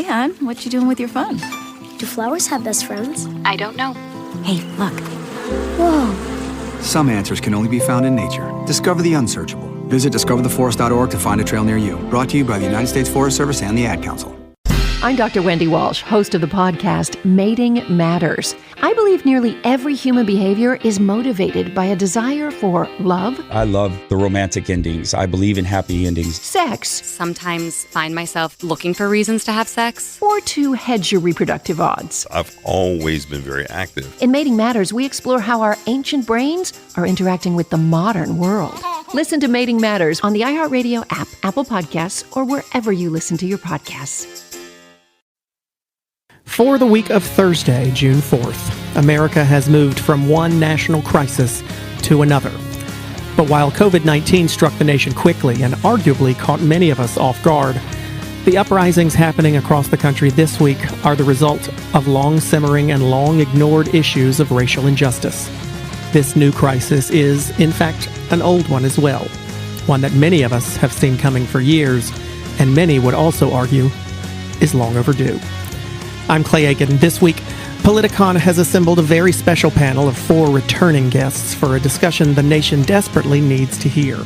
hon, what you doing with your phone? Do flowers have best friends? I don't know. Hey, look. Whoa. Some answers can only be found in nature. Discover the unsearchable. Visit discovertheforest.org to find a trail near you. Brought to you by the United States Forest Service and the Ad Council. I'm Dr. Wendy Walsh, host of the podcast Mating Matters. I believe nearly every human behavior is motivated by a desire for love. I love the romantic endings. I believe in happy endings. Sex. Sometimes find myself looking for reasons to have sex. Or to hedge your reproductive odds. I've always been very active. In Mating Matters, we explore how our ancient brains are interacting with the modern world. Listen to Mating Matters on the iHeartRadio app, Apple Podcasts, or wherever you listen to your podcasts. For the week of Thursday, June 4th, America has moved from one national crisis to another. But while COVID-19 struck the nation quickly and arguably caught many of us off guard, the uprisings happening across the country this week are the result of long-simmering and long-ignored issues of racial injustice. This new crisis is, in fact, an old one as well, one that many of us have seen coming for years, and many would also argue is long overdue. I'm Clay Aiken. This week, Politicon has assembled a very special panel of 4 returning guests for a discussion the nation desperately needs to hear.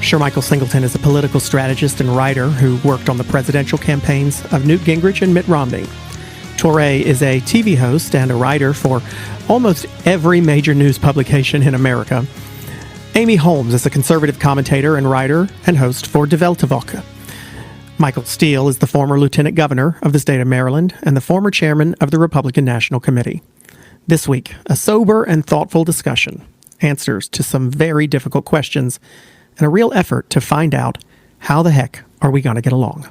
Sir Michael Singleton is a political strategist and writer who worked on the presidential campaigns of Newt Gingrich and Mitt Romney. Touré is a TV host and a writer for almost every major news publication in America. Amy Holmes is a conservative commentator and writer and host for Die Weltwoche. Michael Steele is the former lieutenant governor of the state of Maryland and the former chairman of the Republican National Committee. This week, a sober and thoughtful discussion, answers to some very difficult questions, and a real effort to find out how the heck are we going to get along.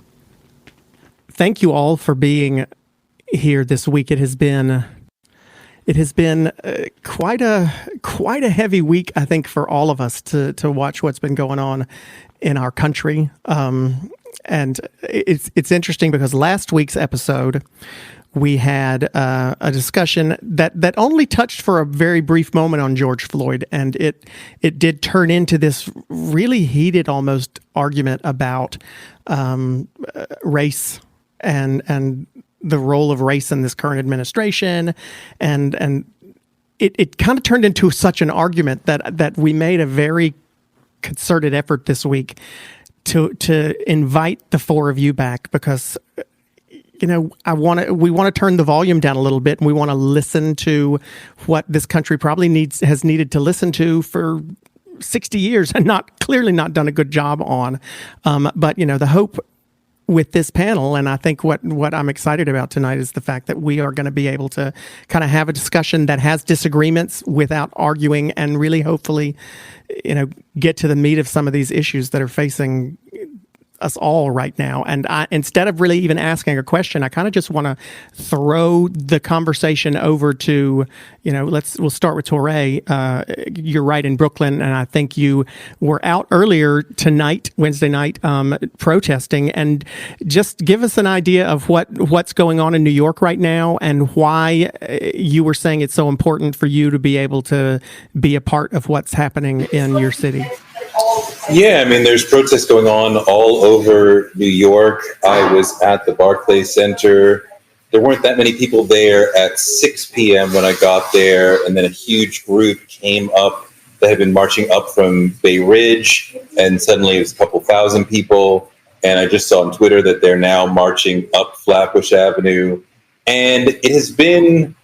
Thank you all for being here this week. It has been quite a heavy week, I think, for all of us to watch what's been going on in our country. And it's interesting because last week's episode, we had a discussion that only touched for a very brief moment on George Floyd, and it did turn into this really heated, almost argument about race and the role of race in this current administration, and it kind of turned into such an argument that we made a very concerted effort this week to invite the 4 of you back, because we want to turn the volume down a little bit, and we want to listen to what this country probably has needed to listen to for 60 years and clearly not done a good job on. But the hope with this panel, and I think what I'm excited about tonight, is the fact that we are going to be able to kind of have a discussion that has disagreements without arguing, and really hopefully get to the meat of some of these issues that are facing us all right now. And instead of really even asking a question, I kind of just want to throw the conversation over to, we'll start with Touré. You're right, in Brooklyn, and I think you were out earlier tonight, Wednesday night, protesting. And just give us an idea of what's going on in New York right now, and why you were saying it's so important for you to be able to be a part of what's happening in your city. Yeah, there's protests going on all over New York. I was at the Barclays Center. There weren't that many people there at 6 p.m. when I got there, and then a huge group came up that had been marching up from Bay Ridge, and suddenly it was a couple thousand people. And I just saw on Twitter that they're now marching up Flatbush Avenue. And it has been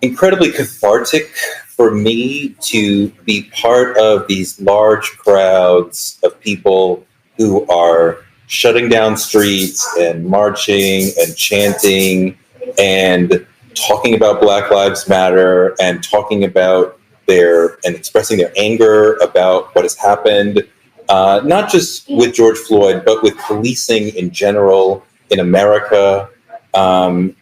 incredibly cathartic for me to be part of these large crowds of people who are shutting down streets and marching and chanting and talking about Black Lives Matter and talking about and expressing their anger about what has happened, not just with George Floyd, but with policing in general in America, and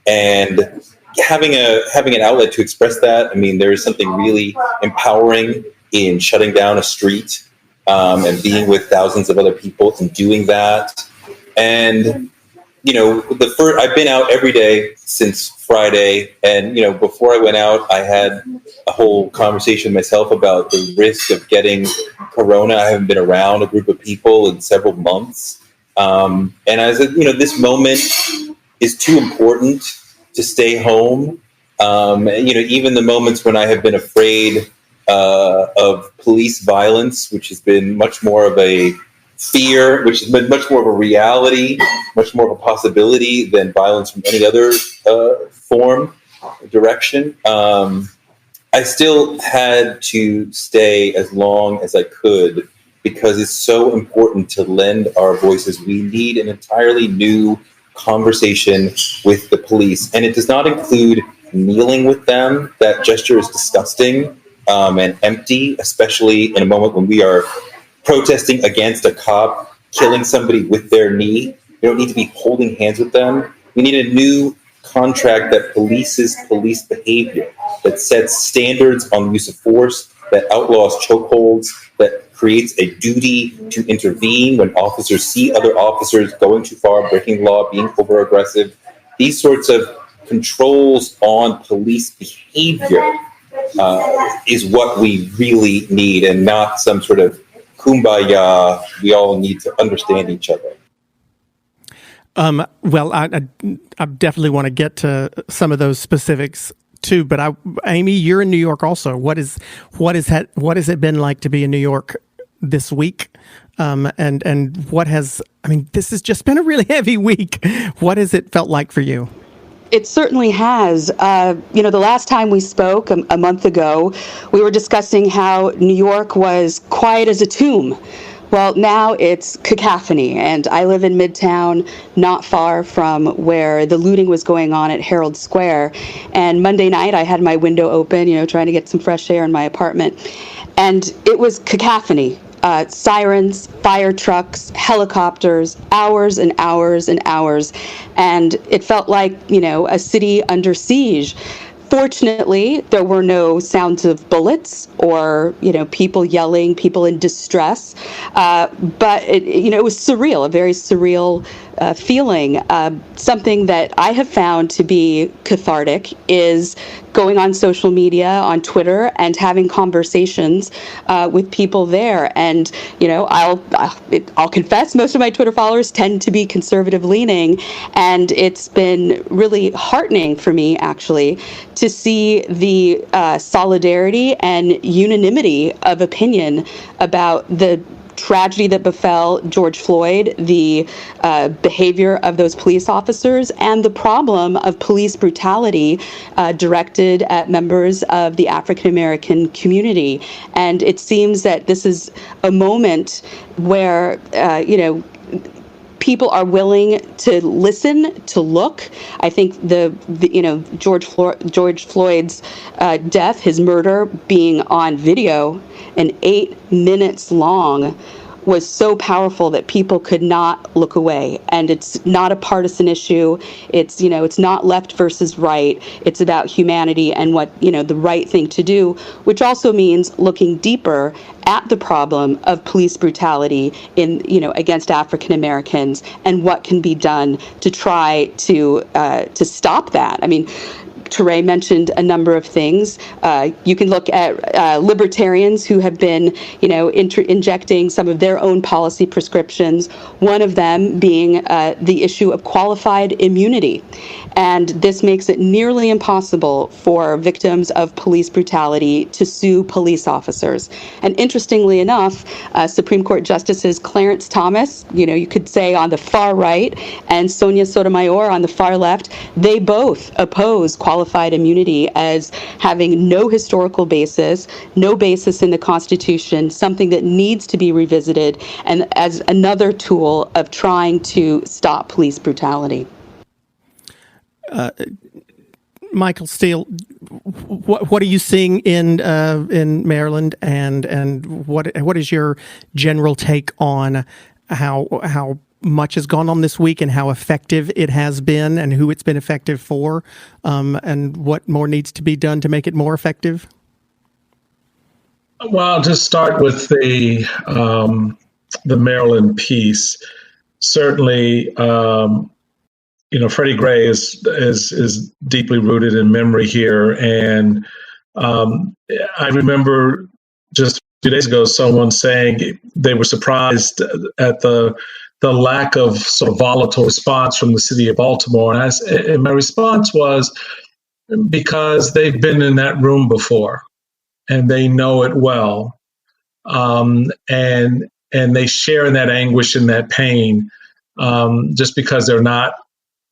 having an outlet to express that. There is something really empowering in shutting down a street and being with thousands of other people and doing that. And I've been out every day since Friday, and before I went out, I had a whole conversation myself about the risk of getting corona. I haven't been around a group of people in several months, and I said, this moment is too important to stay home. Even the moments when I have been afraid of police violence, which has been much more of a fear, which has been much more of a reality, much more of a possibility than violence from any other direction. I still had to stay as long as I could because it's so important to lend our voices. We need an entirely new conversation with the police, and it does not include kneeling with them. That gesture is disgusting and empty, especially in a moment when we are protesting against a cop killing somebody with their knee. We don't need to be holding hands with them. We need a new contract that polices police behavior, that sets standards on the use of force, that outlaws chokeholds, that creates a duty to intervene when officers see other officers going too far, breaking law, being over-aggressive. These sorts of controls on police behavior is what we really need, and not some sort of kumbaya, we all need to understand each other. Well, I definitely want to get to some of those specifics too. But Amy, you're in New York also. What has it been like to be in New York this week? And what has, this has just been a really heavy week. What has it felt like for you? It certainly has. The last time we spoke a month ago, we were discussing how New York was quiet as a tomb. Well, now it's cacophony, and I live in Midtown, not far from where the looting was going on at Herald Square. And Monday night, I had my window open, trying to get some fresh air in my apartment. And it was cacophony. Sirens, fire trucks, helicopters, hours and hours and hours. And it felt like, a city under siege. Fortunately, there were no sounds of bullets or, people yelling, people in distress. But it was surreal, a very surreal feeling. Something that I have found to be cathartic is going on social media, on Twitter, and having conversations with people there. And, I'll confess, most of my Twitter followers tend to be conservative leaning. And it's been really heartening for me, actually, to see the solidarity and unanimity of opinion about the tragedy that befell George Floyd, the behavior of those police officers, and the problem of police brutality directed at members of the African American community. And it seems that this is a moment where, people are willing to listen, to look. I think George Floyd's death, his murder, being on video and 8 minutes long, was so powerful that people could not look away. And it's not a partisan issue. It's not left versus right. It's about humanity and what, the right thing to do, which also means looking deeper at the problem of police brutality against African Americans and what can be done to try to stop that. Teray mentioned a number of things. You can look at libertarians who have been, injecting some of their own policy prescriptions, one of them being the issue of qualified immunity. And this makes it nearly impossible for victims of police brutality to sue police officers. And interestingly enough, Supreme Court Justices Clarence Thomas, you could say on the far right, and Sonia Sotomayor on the far left, they both oppose qualified immunity as having no historical basis, no basis in the Constitution, something that needs to be revisited, and as another tool of trying to stop police brutality. Michael Steele, what are you seeing in Maryland, and what is your general take on how much has gone on this week and how effective it has been and who it's been effective for, and what more needs to be done to make it more effective? Well, I'll just start with the Maryland piece. Certainly, Freddie Gray is deeply rooted in memory here, and I remember just a few days ago someone saying they were surprised at the the lack of sort of volatile response from the city of Baltimore. And my response was because they've been in that room before and they know it well. And they share in that anguish and that pain, just because they're not,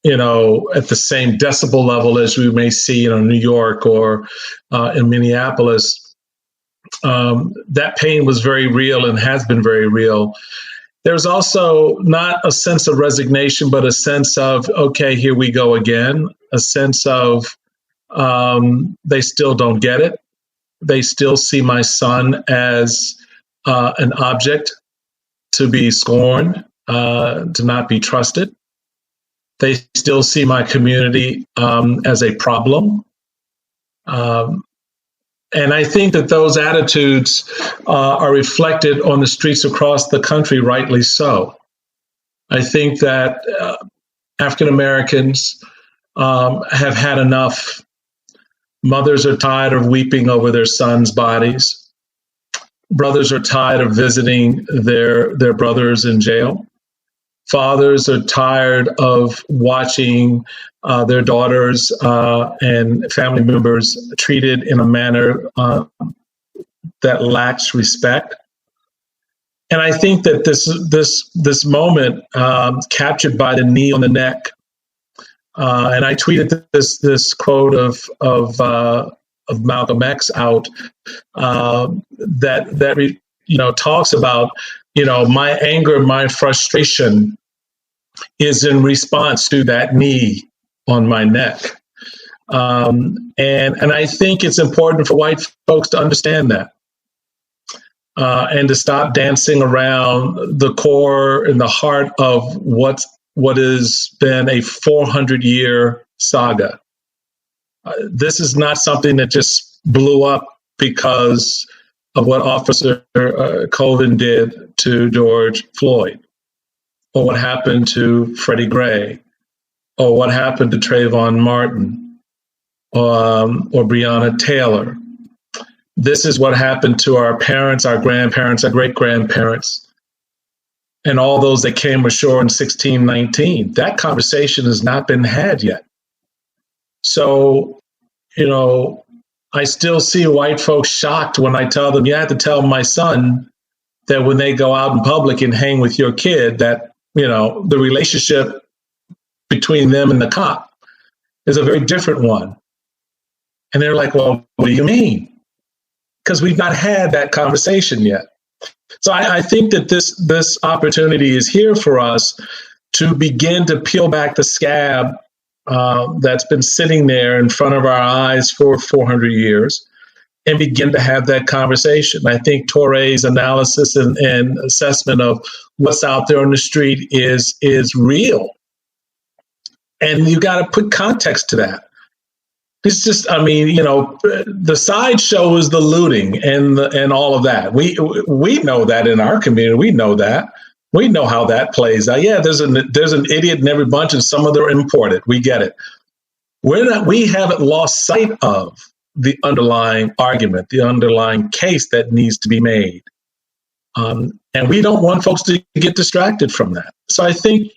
at the same decibel level as we may see in New York or in Minneapolis. That pain was very real and has been very real. There's also not a sense of resignation, but a sense of, okay, here we go again, a sense of they still don't get it. They still see my son as an object to be scorned, to not be trusted. They still see my community as a problem. And I think that those attitudes are reflected on the streets across the country, rightly so. I think that African Americans have had enough. Mothers are tired of weeping over their sons' bodies. Brothers are tired of visiting their brothers in jail. Fathers are tired of watching their daughters and family members treated in a manner that lacks respect. And I think that this moment captured by the knee on the neck, and I tweeted this quote of Malcolm X out that talks about my anger, my frustration is in response to that knee on my neck. And I think it's important for white folks to understand that and to stop dancing around the core and the heart of what has been a 400-year saga. This is not something that just blew up because of what Officer Colvin did to George Floyd, or what happened to Freddie Gray, or what happened to Trayvon Martin, or Breonna Taylor. This is what happened to our parents, our grandparents, our great-grandparents, and all those that came ashore in 1619. That conversation has not been had yet. So, I still see white folks shocked when I tell them, you have to tell my son that when they go out in public and hang with your kid, that, the relationship between them and the cop is a very different one. And they're like, well, what do you mean? Because we've not had that conversation yet. So I think that this opportunity is here for us to begin to peel back the scab that's been sitting there in front of our eyes for 400 years and begin to have that conversation. I think Tore's analysis and assessment of what's out there on the street is real. And you got to put context to that. It's just, the sideshow is the looting and all of that. We know that in our community. We know that. We know how that plays out. Yeah, there's an idiot in every bunch, and some of them are imported. We get it. We haven't lost sight of the underlying argument, the underlying case that needs to be made. And we don't want folks to get distracted from that. So I think,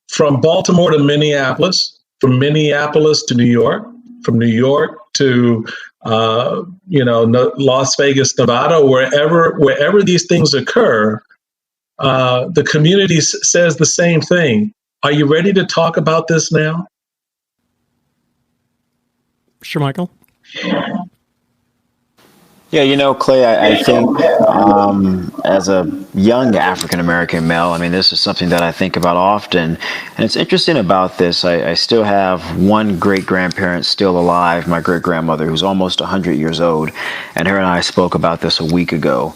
from Baltimore to Minneapolis, from Minneapolis to New York, from New York to Las Vegas, Nevada, wherever these things occur, the community says the same thing. Are you ready to talk about this now? Sure, Michael. Yeah, Clay, I think as a young African-American male, this is something that I think about often. And it's interesting about this. I still have one great-grandparent still alive, my great-grandmother, who's almost 100 years old. And her and I spoke about this a week ago.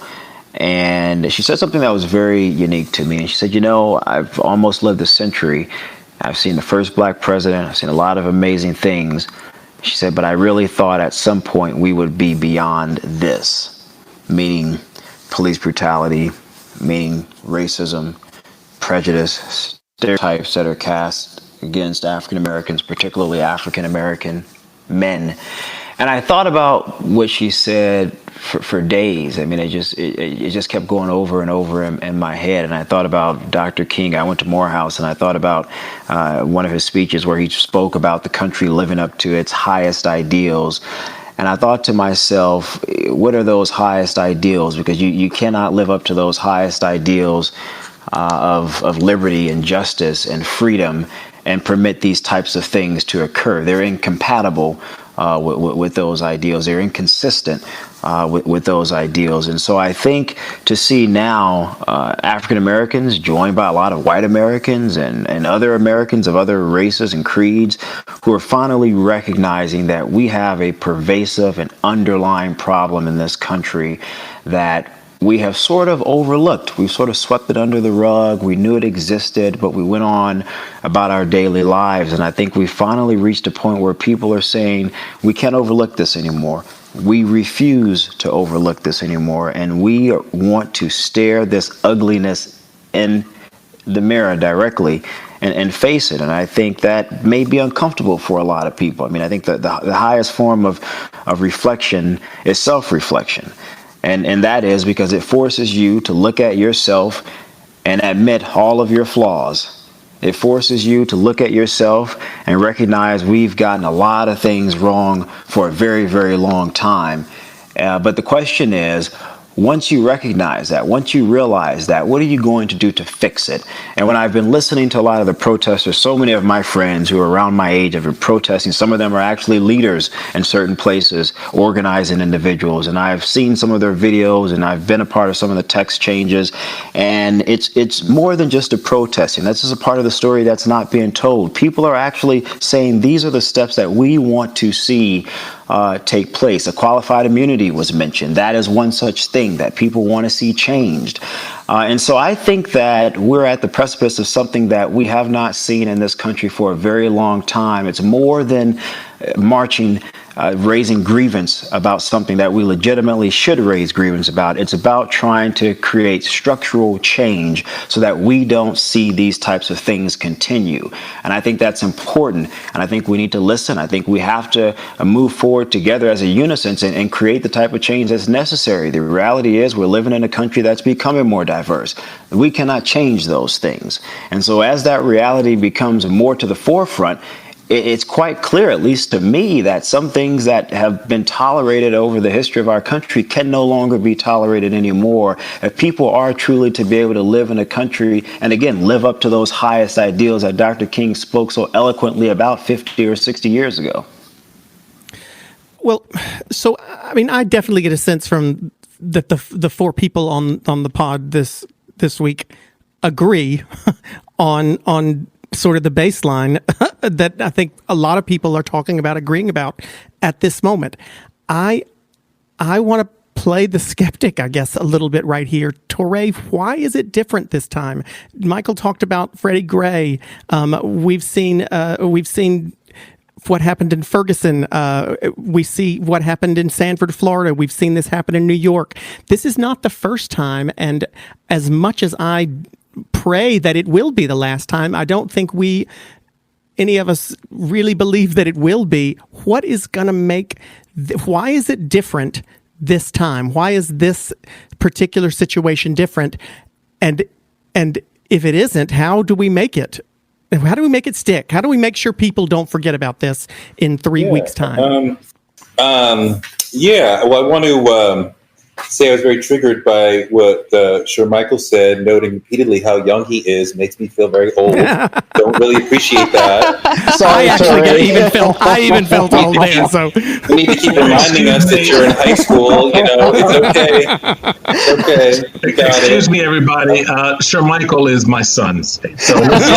And she said something that was very unique to me. And she said, I've almost lived a century. I've seen the first black president. I've seen a lot of amazing things. She said, but I really thought at some point we would be beyond this, meaning police brutality, meaning racism, prejudice, stereotypes that are cast against African Americans, particularly African American men. And I thought about what she said for days. I mean, it just kept going over and over in my head. And I thought about Dr. King. I went to Morehouse, and I thought about one of his speeches where he spoke about the country living up to its highest ideals. And I thought to myself, what are those highest ideals? Because you cannot live up to those highest ideals of liberty and justice and freedom and permit these types of things to occur. They're incompatible with those ideals. They're inconsistent with those ideals. And so I think to see now African Americans joined by a lot of white Americans and other Americans of other races and creeds who are finally recognizing that we have a pervasive and underlying problem in this country that we have sort of overlooked. We've sort of swept it under the rug. We knew it existed, but we went on about our daily lives. And I think we finally reached a point where people are saying, we can't overlook this anymore. We refuse to overlook this anymore. And we want to stare this ugliness in the mirror directly and face it. And I think that may be uncomfortable for a lot of people. I mean, I think that the highest form of reflection is self-reflection. And that is because it forces you to look at yourself and admit all of your flaws. It forces you to look at yourself and recognize we've gotten a lot of things wrong for a very, very long time. But the question is, once you recognize that, once you realize that, what are you going to do to fix it? And when I've been listening to a lot of the protesters, so many of my friends who are around my age have been protesting. Some of them are actually leaders in certain places, organizing individuals. And I've seen some of their videos, and I've been a part of some of the text changes. And it's more than just a protesting. That's just a part of the story that's not being told. People are actually saying these are the steps that we want to see take place. A qualified immunity was mentioned. That is one such thing that people want to see changed. And so I think that we're at the precipice of something that we have not seen in this country for a very long time. It's more than marching, raising grievance about something that we legitimately should raise grievance about. It's about trying to create structural change so that we don't see these types of things continue. And I think that's important. And I think we need to listen. I think we have to move forward together as a unison and create the type of change that's necessary. The reality is we're living in a country that's becoming more diverse. We cannot change those things. And so as that reality becomes more to the forefront, it's quite clear, at least to me, that some things that have been tolerated over the history of our country can no longer be tolerated anymore. If people are truly to be able to live in a country and, again, live up to those highest ideals that Dr. King spoke so eloquently about 50 or 60 years ago. Well, so, I mean, I definitely get a sense from that the four people on the pod this week agree on sort of the baseline that I think a lot of people are talking about, agreeing about at this moment. I want to play the skeptic, I guess, a little bit right here. Touré, why is it different this time? Michael talked about Freddie Gray. We've seen what happened in Ferguson. We see what happened in Sanford, Florida. We've seen this happen in New York. This is not the first time, and as much as I pray that it will be the last time, I don't think any of us really believe that it will be. What is going to make, why is it different this time? Why is this particular situation different? And if it isn't, how do we make it? How do we make it stick? How do we make sure people don't forget about this in 3 weeks' time? Well, I want to say I was very triggered by what Sir Michael said, noting repeatedly how young he is. Makes me feel very old. Don't really appreciate that. Sorry, I even felt old there. So we need to keep reminding us that you're in high school. You know, it's okay. It's okay. You got Excuse me, everybody. Sir Michael is my son. So let's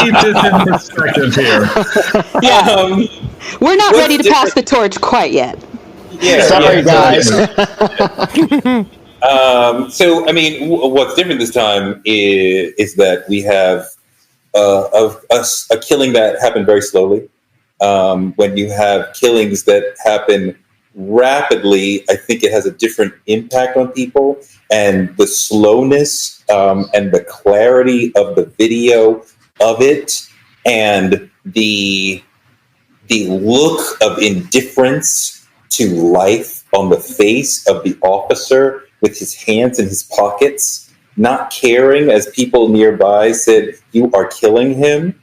keep this in perspective here. We're not ready to pass the torch quite yet. Sorry, guys. So, I mean, what's different this time is that we have a killing that happened very slowly. When you have killings that happen rapidly, I think it has a different impact on people. And the slowness and the clarity of the video of it and the the look of indifference to life on the face of the officer with his hands in his pockets, not caring as people nearby said, "You are killing him,"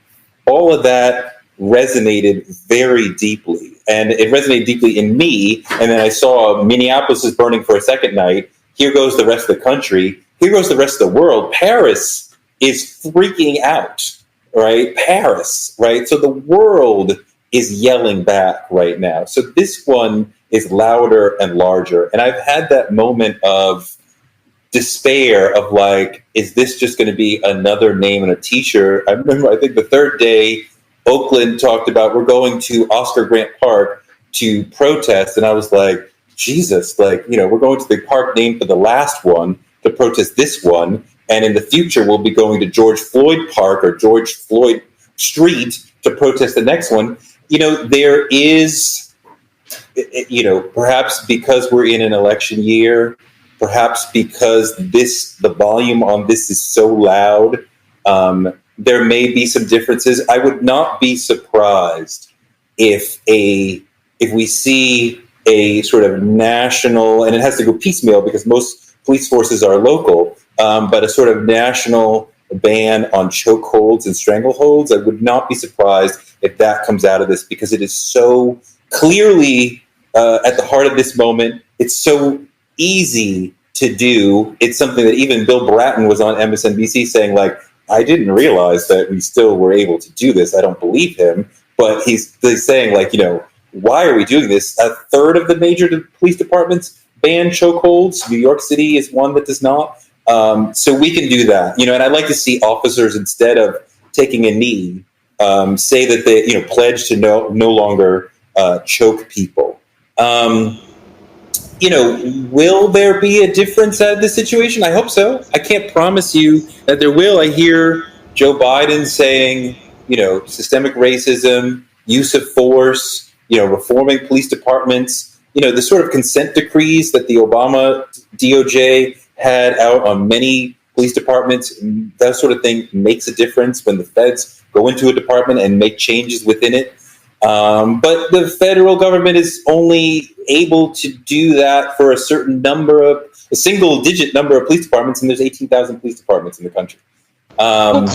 all of that resonated very deeply. And it resonated deeply in me. And then I saw Minneapolis is burning for a second night. Here goes the rest of the country. Here goes the rest of the world. Paris is freaking out, right? Paris, right? So the world is yelling back right now. So this one is louder and larger. And I've had that moment of despair of like, is this just going to be another name on a t-shirt? I remember, I think the third day, Oakland talked about, we're going to Oscar Grant Park to protest. And I was like, Jesus, like, you know, we're going to the park named for the last one to protest this one. And in the future, we'll be going to George Floyd Park or George Floyd Street to protest the next one. You know, there is, you know, perhaps because we're in an election year, perhaps because the volume on this is so loud, there may be some differences. I would not be surprised if we see a sort of national, and it has to go piecemeal because most police forces are local, but a sort of national ban on chokeholds and strangleholds. I would not be surprised if that comes out of this because it is so clearly at the heart of this moment. It's so easy to do. It's something that even Bill Bratton was on MSNBC saying, like, I didn't realize that we still were able to do this. I don't believe him, but he's saying, like, you know, why are we doing this? A third of the major police departments ban chokeholds. New York City is one that does not. So we can do that, you know, and I'd like to see officers, instead of taking a knee, say that they, you know, pledge to no longer choke people. You know, will there be a difference out of this situation? I hope so. I can't promise you that there will. I hear Joe Biden saying, you know, systemic racism, use of force, you know, reforming police departments, you know, the sort of consent decrees that the Obama DOJ had out on many police departments, that sort of thing makes a difference when the feds go into a department and make changes within it. But the federal government is only able to do that for a single digit number of police departments, and there's 18,000 police departments in the country. Go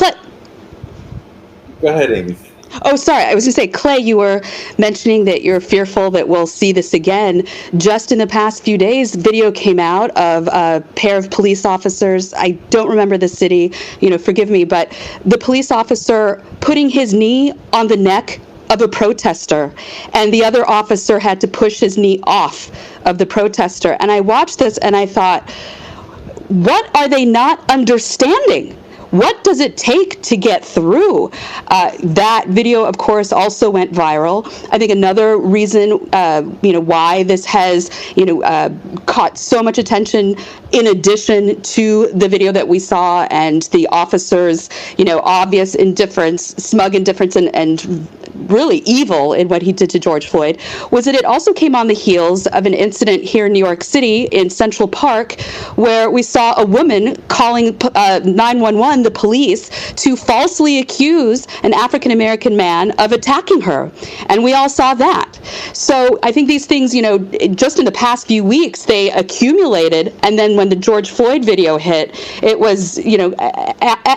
ahead, Amy. Oh, sorry. I was going to say, Clay, you were mentioning that you're fearful that we'll see this again. Just in the past few days, video came out of a pair of police officers. I don't remember the city, you know, forgive me, but the police officer putting his knee on the neck of a protester, and the other officer had to push his knee off of the protester. And I watched this and I thought, what are they not understanding? What does it take to get through? That video, of course, also went viral. I think another reason, why this has, caught so much attention, in addition to the video that we saw and the officers, obvious indifference, smug indifference, and really evil in what he did to George Floyd, was that it also came on the heels of an incident here in New York City in Central Park, where we saw a woman calling 911, the police, to falsely accuse an African-American man of attacking her. And we all saw that. So I think these things, just in the past few weeks, they accumulated. And then when the George Floyd video hit, it was,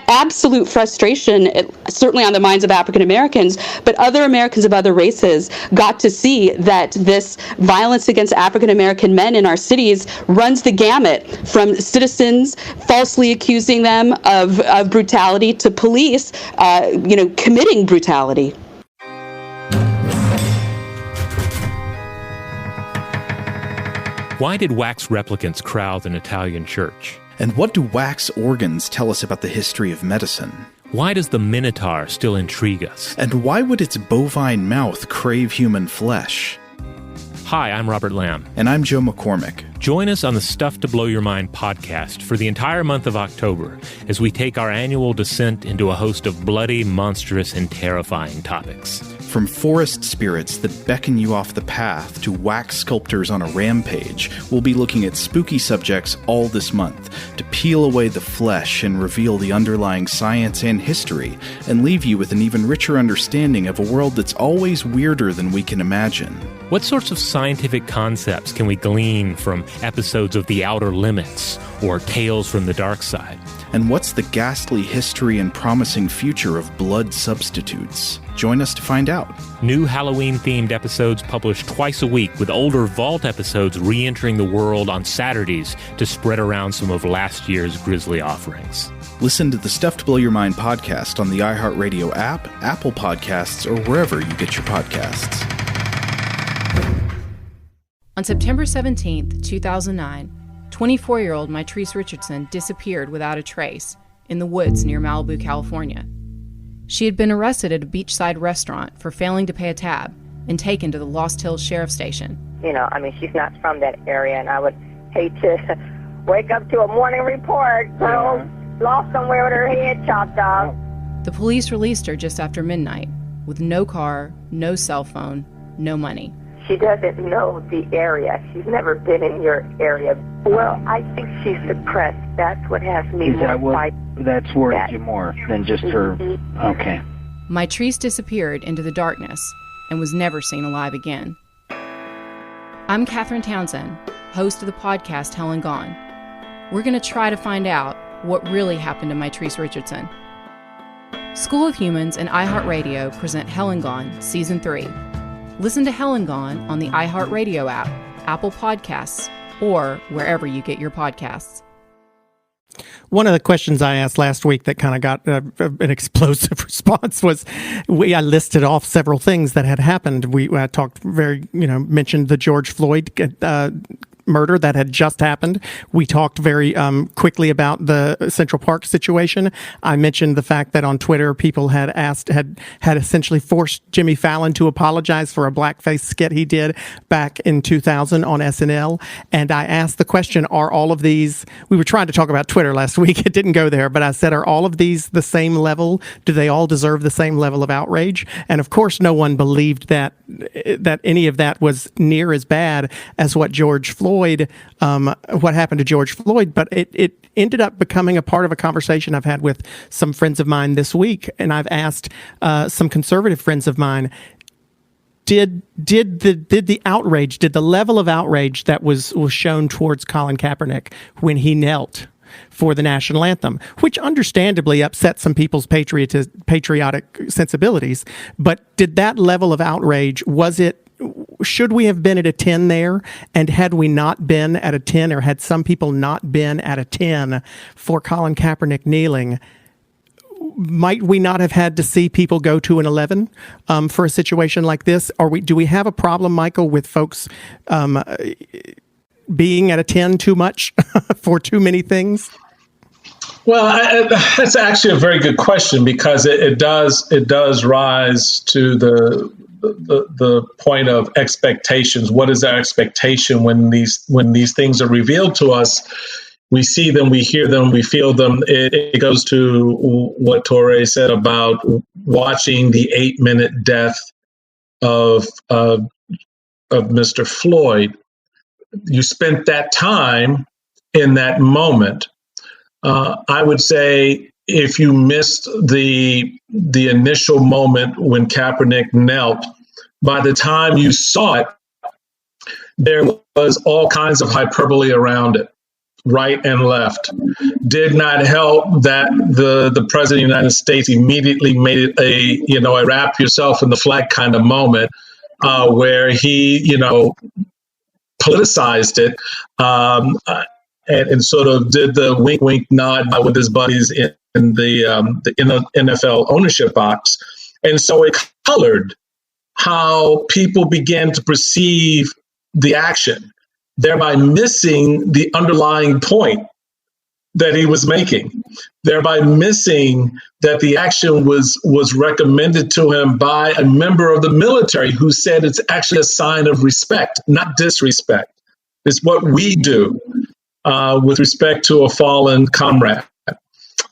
absolute frustration, certainly on the minds of African-Americans, but other Americans of other races got to see that this violence against African-American men in our cities runs the gamut, from citizens falsely accusing them of brutality to police, committing brutality. Why did wax replicants crowd an Italian church? And what do wax organs tell us about the history of medicine? Why does the Minotaur still intrigue us? And why would its bovine mouth crave human flesh? Hi, I'm Robert Lamb. And I'm Joe McCormick. Join us on the Stuff to Blow Your Mind podcast for the entire month of October as we take our annual descent into a host of bloody, monstrous, and terrifying topics. From forest spirits that beckon you off the path to wax sculptors on a rampage, we'll be looking at spooky subjects all this month to peel away the flesh and reveal the underlying science and history, and leave you with an even richer understanding of a world that's always weirder than we can imagine. What sorts of scientific concepts can we glean from episodes of The Outer Limits or Tales from the Dark Side? And what's the ghastly history and promising future of blood substitutes? Join us to find out. New Halloween-themed episodes published twice a week, with older Vault episodes re-entering the world on Saturdays to spread around some of last year's grisly offerings. Listen to the Stuff to Blow Your Mind podcast on the iHeartRadio app, Apple Podcasts, or wherever you get your podcasts. On September 17th, 2009, 24-year-old Mitrice Richardson disappeared without a trace in the woods near Malibu, California. She had been arrested at a beachside restaurant for failing to pay a tab and taken to the Lost Hills Sheriff Station. She's not from that area, and I would hate to wake up to a morning report, girl lost somewhere with her head chopped off. The police released her just after midnight, with no car, no cell phone, no money. She doesn't know the area. She's never been in your area. Well, I think she's depressed. That's what has me more That's worried you more than just her. Okay. Mitrice disappeared into the darkness and was never seen alive again. I'm Catherine Townsend, host of the podcast Hell and Gone. We're going to try to find out what really happened to Mitrice Richardson. School of Humans and iHeartRadio present Hell and Gone Season 3. Listen to Hell and Gone on the iHeartRadio app, Apple Podcasts, or wherever you get your podcasts. One of the questions I asked last week that kind of got an explosive response was, I listed off several things that had happened. I talked mentioned the George Floyd murder that had just happened. We talked very quickly about the Central Park situation. I mentioned the fact that on Twitter, people had essentially forced Jimmy Fallon to apologize for a blackface skit he did back in 2000 on SNL. And I asked the question, are all of these, we were trying to talk about Twitter last week, it didn't go there, but I said, are all of these the same level? Do they all deserve the same level of outrage? And of course, no one believed that any of that was near as bad as what what happened to George Floyd, but it ended up becoming a part of a conversation I've had with some friends of mine this week, and I've asked some conservative friends of mine, did the outrage, did the level of outrage that was shown towards Colin Kaepernick when he knelt for the national anthem, which understandably upset some people's patriotic sensibilities, but did that level of outrage, should we have been at a 10 there? And had we not been at a 10, or had some people not been at a 10 for Colin Kaepernick kneeling, might we not have had to see people go to an 11 for a situation like this? Do we have a problem, Michael, with folks being at a 10 too much for too many things? Well, that's actually a very good question, because it does rise to the point of expectations. What is our expectation when these things are revealed to us? We see them, we hear them, we feel them. It goes to what Torre said about watching the 8-minute death of Mr. Floyd. You spent that time in that moment. I would say, if you missed the initial moment when Kaepernick knelt, by the time you saw it, there was all kinds of hyperbole around it, right and left. Did not help that the President of the United States immediately made it a wrap yourself in the flag kind of moment, where he, politicized it. And sort of did the wink, wink, nod with his buddies in the NFL ownership box. And so it colored how people began to perceive the action, thereby missing the underlying point that he was making, thereby missing that the action was recommended to him by a member of the military who said it's actually a sign of respect, not disrespect. It's what we do with respect to a fallen comrade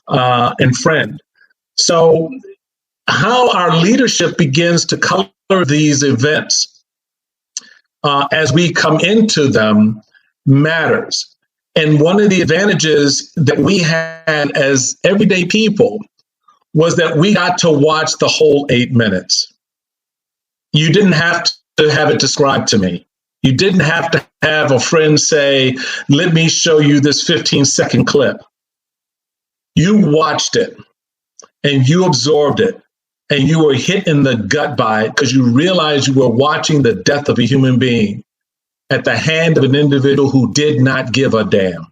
and friend. So how our leadership begins to color these events as we come into them matters. And one of the advantages that we had as everyday people was that we got to watch the whole 8 minutes. You didn't have to have it described to me. You didn't have to have a friend say, let me show you this 15-second clip. You watched it and you absorbed it and you were hit in the gut by it because you realized you were watching the death of a human being at the hand of an individual who did not give a damn.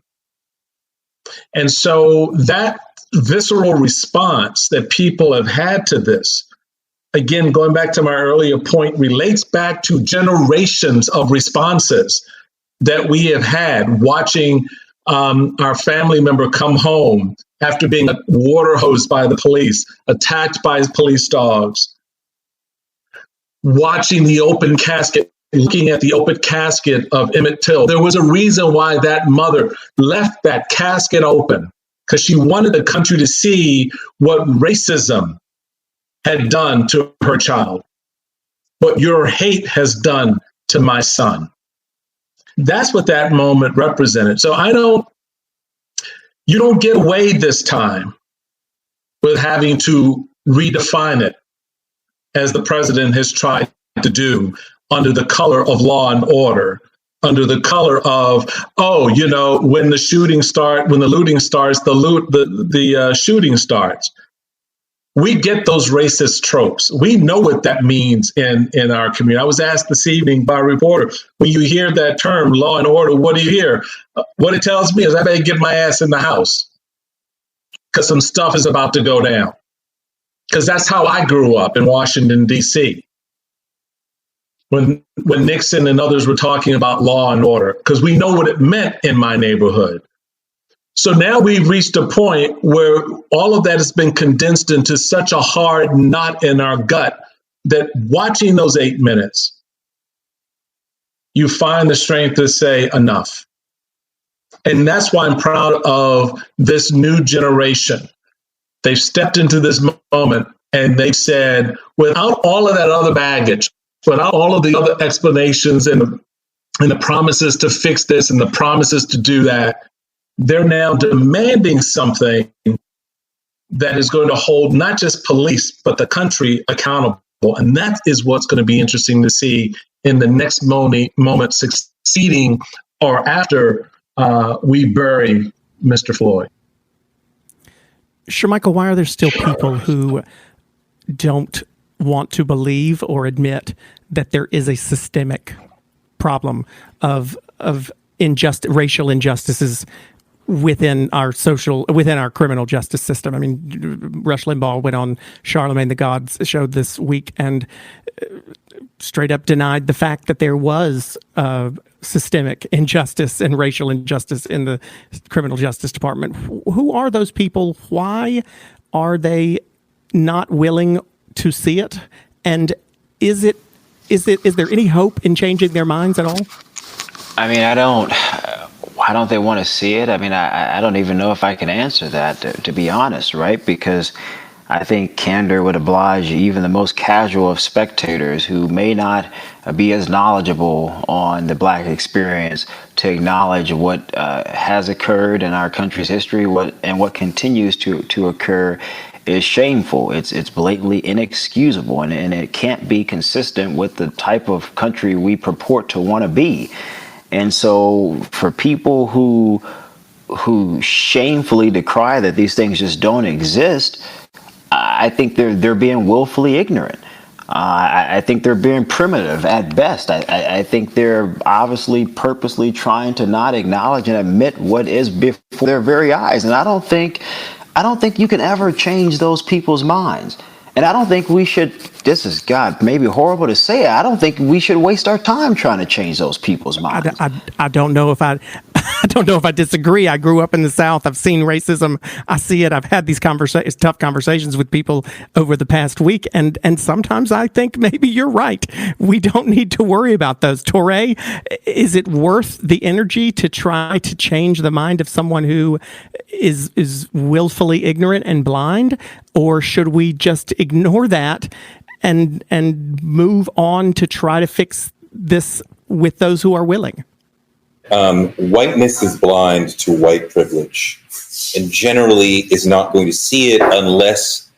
And so that visceral response that people have had to this, again, going back to my earlier point, relates back to generations of responses that we have had watching our family member come home after being water hosed by the police, attacked by police dogs, watching the open casket, looking at the open casket of Emmett Till. There was a reason why that mother left that casket open, because she wanted the country to see what racism had done to her child, what your hate has done to my son. That's what that moment represented. So you don't get away this time with having to redefine it as the president has tried to do under the color of law and order, under the color of, when the looting starts, the shooting starts. We get those racist tropes. We know what that means in our community. I was asked this evening by a reporter, when you hear that term, law and order, what do you hear? What it tells me is I better get my ass in the house because some stuff is about to go down. Because that's how I grew up in Washington, D.C. When Nixon and others were talking about law and order, because we know what it meant in my neighborhood. So now we've reached a point where all of that has been condensed into such a hard knot in our gut that watching those 8 minutes, you find the strength to say enough. And that's why I'm proud of this new generation. They've stepped into this moment and they've said, without all of that other baggage, without all of the other explanations and the promises to fix this and the promises to do that, they're now demanding something that is going to hold not just police, but the country accountable. And that is what's going to be interesting to see in the next moment succeeding or after we bury Mr. Floyd. Sure, Michael, why are there still people who don't want to believe or admit that there is a systemic problem of racial injustices within our criminal justice system? I mean, Rush Limbaugh went on Charlemagne the God show this week and straight up denied the fact that there was systemic injustice and racial injustice in the criminal justice department. Who are those people? Why are they not willing to see it? And is there any hope in changing their minds at all? I mean, why don't they want to see it? I mean, I don't even know if I can answer that, to be honest, right? Because I think candor would oblige even the most casual of spectators who may not be as knowledgeable on the Black experience to acknowledge what has occurred in our country's history, what continues to occur is shameful. It's blatantly inexcusable, and it can't be consistent with the type of country we purport to want to be. And so for people who shamefully decry that these things just don't exist, I think they're being willfully ignorant. I think they're being primitive at best. I think they're obviously purposely trying to not acknowledge and admit what is before their very eyes. And I don't think you can ever change those people's minds. And I don't think we should, this is, God, maybe horrible to say, I don't think we should waste our time trying to change those people's minds. I don't know if I don't know if I disagree. I grew up in the South. I've seen racism. I see it. I've had these tough conversations with people over the past week. And sometimes I think maybe you're right. We don't need to worry about those. Touré, is it worth the energy to try to change the mind of someone who is willfully ignorant and blind? Or should we just ignore that and move on to try to fix this with those who are willing? Whiteness is blind to white privilege and generally is not going to see it unless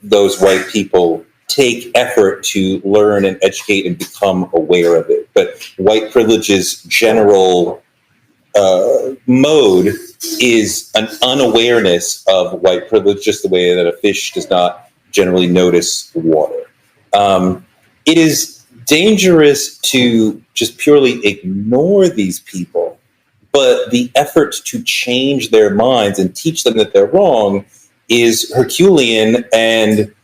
those white people take effort to learn and educate and become aware of it. But white privilege's general mode is an unawareness of white privilege, just the way that a fish does not generally notice water. It is dangerous to just purely ignore these people, but the effort to change their minds and teach them that they're wrong is Herculean. And,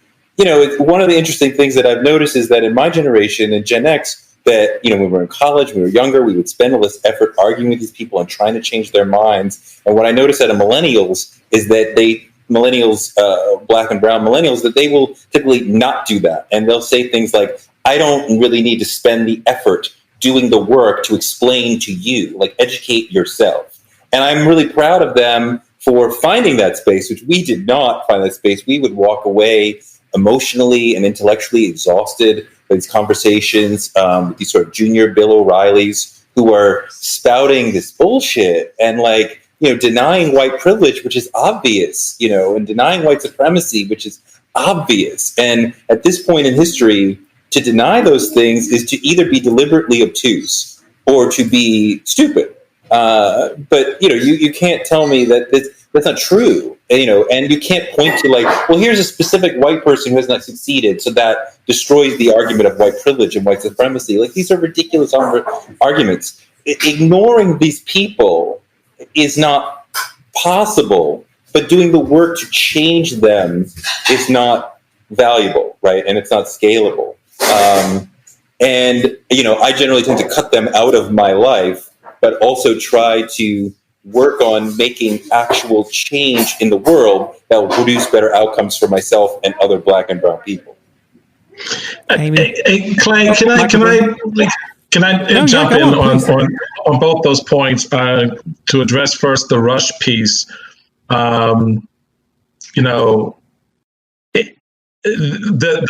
one of the interesting things that I've noticed is that in my generation, in Gen X, that, when we were in college, when we were younger, we would spend all this effort arguing with these people and trying to change their minds. And what I noticed out of millennials is that black and brown millennials, that they will typically not do that. And they'll say things like, I don't really need to spend the effort doing the work to explain to you, like educate yourself. And I'm really proud of them for finding that space, which we did not find that space. We would walk away emotionally and intellectually exhausted by these conversations with these sort of junior Bill O'Reillys who are spouting this bullshit and denying white privilege, which is obvious, and denying white supremacy, which is obvious. And at this point in history, to deny those things is to either be deliberately obtuse or to be stupid. But you can't tell me that that's not true. And you can't point to here's a specific white person who has not succeeded, so that destroys the argument of white privilege and white supremacy. These are ridiculous arguments. Ignoring these people is not possible, but doing the work to change them is not valuable, right? And it's not scalable. I generally tend to cut them out of my life, but also try to work on making actual change in the world that will produce better outcomes for myself and other black and brown people. Hey, Clay, can I jump in on both those points to address first the Rush piece? The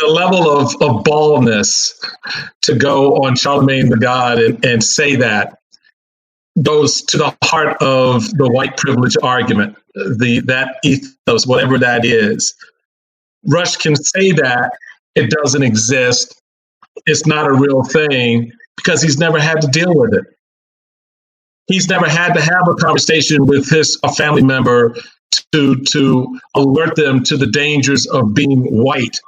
level of baldness to go on Charlemagne the God and say that goes to the heart of the white privilege argument, that ethos, whatever that is. Rush can say that it doesn't exist, it's not a real thing, because he's never had to deal with it. He's never had to have a conversation with a family member to alert them to the dangers of being white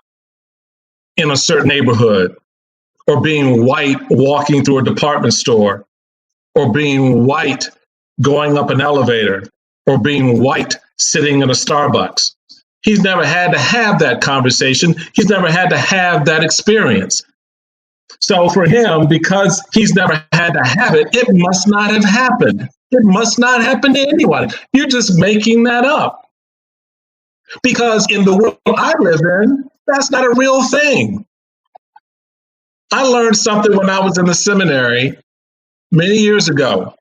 in a certain neighborhood, or being white walking through a department store, or being white going up an elevator, or being white sitting in a Starbucks. He's never had to have that conversation. He's never had to have that experience. So for him, because he's never had to have it, it must not have happened. It must not happen to anyone. You're just making that up. Because in the world I live in, that's not a real thing. I learned something when I was in the seminary many years ago.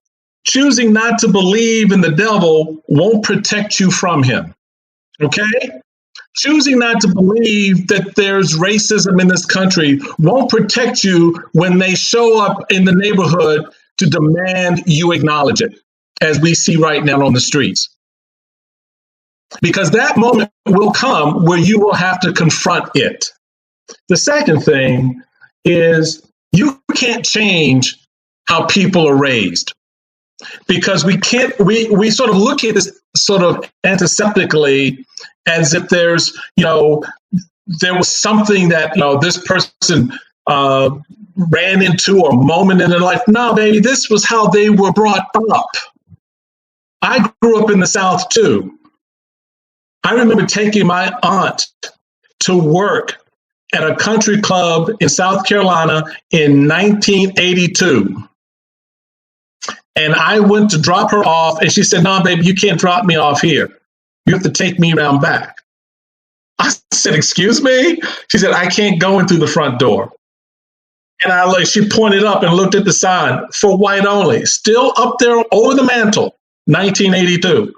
Choosing not to believe in the devil won't protect you from him. Okay? Choosing not to believe that there's racism in this country won't protect you when they show up in the neighborhood to demand you acknowledge it, as we see right now on the streets. Because that moment will come where you will have to confront it. The second thing is you can't change how people are raised. Because we sort of look at this sort of antiseptically as if there was something that, this person ran into, or a moment in their life. No, baby, this was how they were brought up. I grew up in the South too. I remember taking my aunt to work at a country club in South Carolina in 1982. And I went to drop her off, and she said, "No, baby, you can't drop me off here. You have to take me around back." I said, "Excuse me?" She said, "I can't go in through the front door." And she pointed up and looked at the sign for white only, still up there over the mantle, 1982.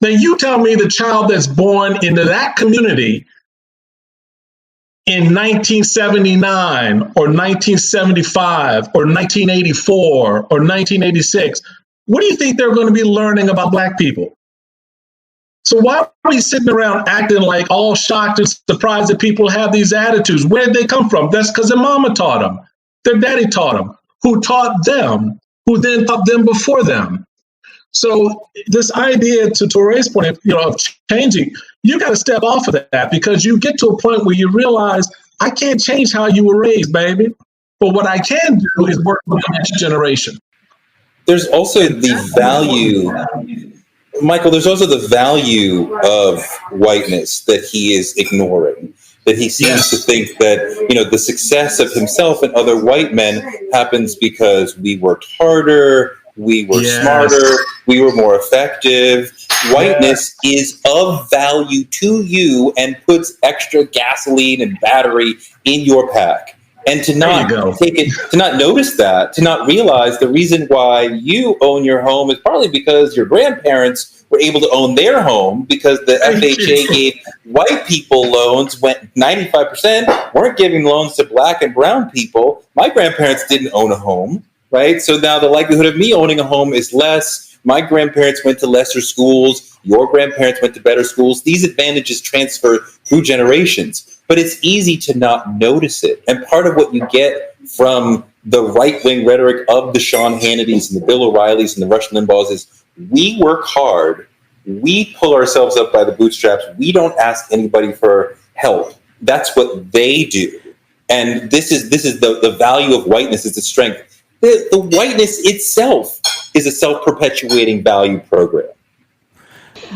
Now you tell me the child that's born into that community in 1979 or 1975 or 1984 or 1986, what do you think they're going to be learning about Black people? So why are we sitting around acting like all shocked and surprised that people have these attitudes? Where did they come from? That's because their mama taught them. Their daddy taught them. Who taught them? Who then taught them before them? So this idea, to Tore's point, of changing, you got to step off of that, because you get to a point where you realize, I can't change how you were raised, baby. But what I can do is work with the next generation. There's also the value, Michael, there's also the value of whiteness that he is ignoring. That he seems to think that, the success of himself and other white men happens because we worked harder, we were smarter, we were more effective. Whiteness is of value to you and puts extra gasoline and battery in your pack. And to not take it, to not notice that, to not realize the reason why you own your home is partly because your grandparents were able to own their home, because the FHA gave white people loans when 95% weren't giving loans to Black and brown people. My grandparents didn't own a home, right? So now the likelihood of me owning a home is less. My grandparents went to lesser schools. Your grandparents went to better schools. These advantages transfer through generations. But it's easy to not notice it. And part of what you get from the right-wing rhetoric of the Sean Hannitys and the Bill O'Reillys and the Rush Limbaughs is, we work hard, we pull ourselves up by the bootstraps, we don't ask anybody for help. That's what they do. And this is the value of whiteness, is the strength. The whiteness itself is a self-perpetuating value program.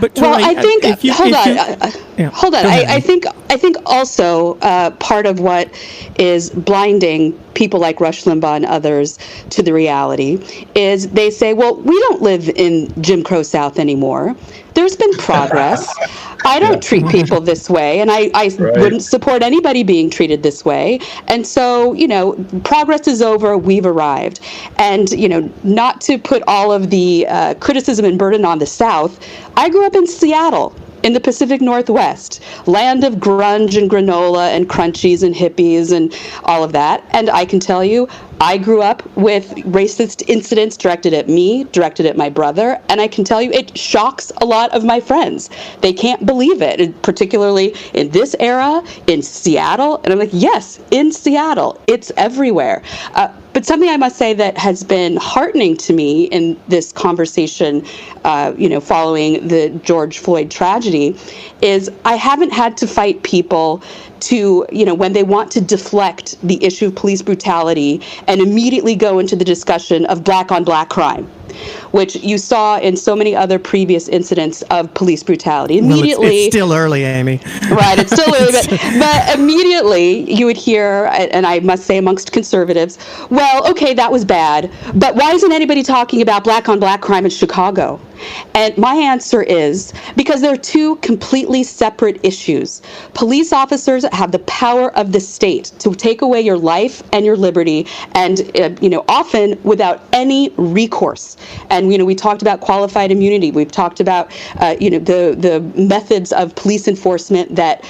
But well, I think hold on. I think also part of what is blinding people like Rush Limbaugh and others to the reality is they say, well, we don't live in Jim Crow South anymore. There's been progress. I don't treat people this way, and I wouldn't support anybody being treated this way. And so, progress is over. We've arrived. And, not to put all of the criticism and burden on the South, I grew up in Seattle, in the Pacific Northwest, land of grunge and granola and crunchies and hippies and all of that. And I can tell you, I grew up with racist incidents directed at me, directed at my brother, and I can tell you it shocks a lot of my friends. They can't believe it, and particularly in this era, in Seattle. And I'm like, yes, in Seattle, it's everywhere. But something I must say that has been heartening to me in this conversation, following the George Floyd tragedy, is I haven't had to fight people to, when they want to deflect the issue of police brutality and immediately go into the discussion of Black on Black crime, which you saw in so many other previous incidents of police brutality. Immediately, well, it's still early, Amy. Right, it's still early, but immediately you would hear, and I must say amongst conservatives, well, okay, that was bad, but why isn't anybody talking about Black on Black crime in Chicago? And my answer is because they're two completely separate issues. Police officers have the power of the state to take away your life and your liberty, and often without any recourse. And we talked about qualified immunity. We've talked about the methods of police enforcement that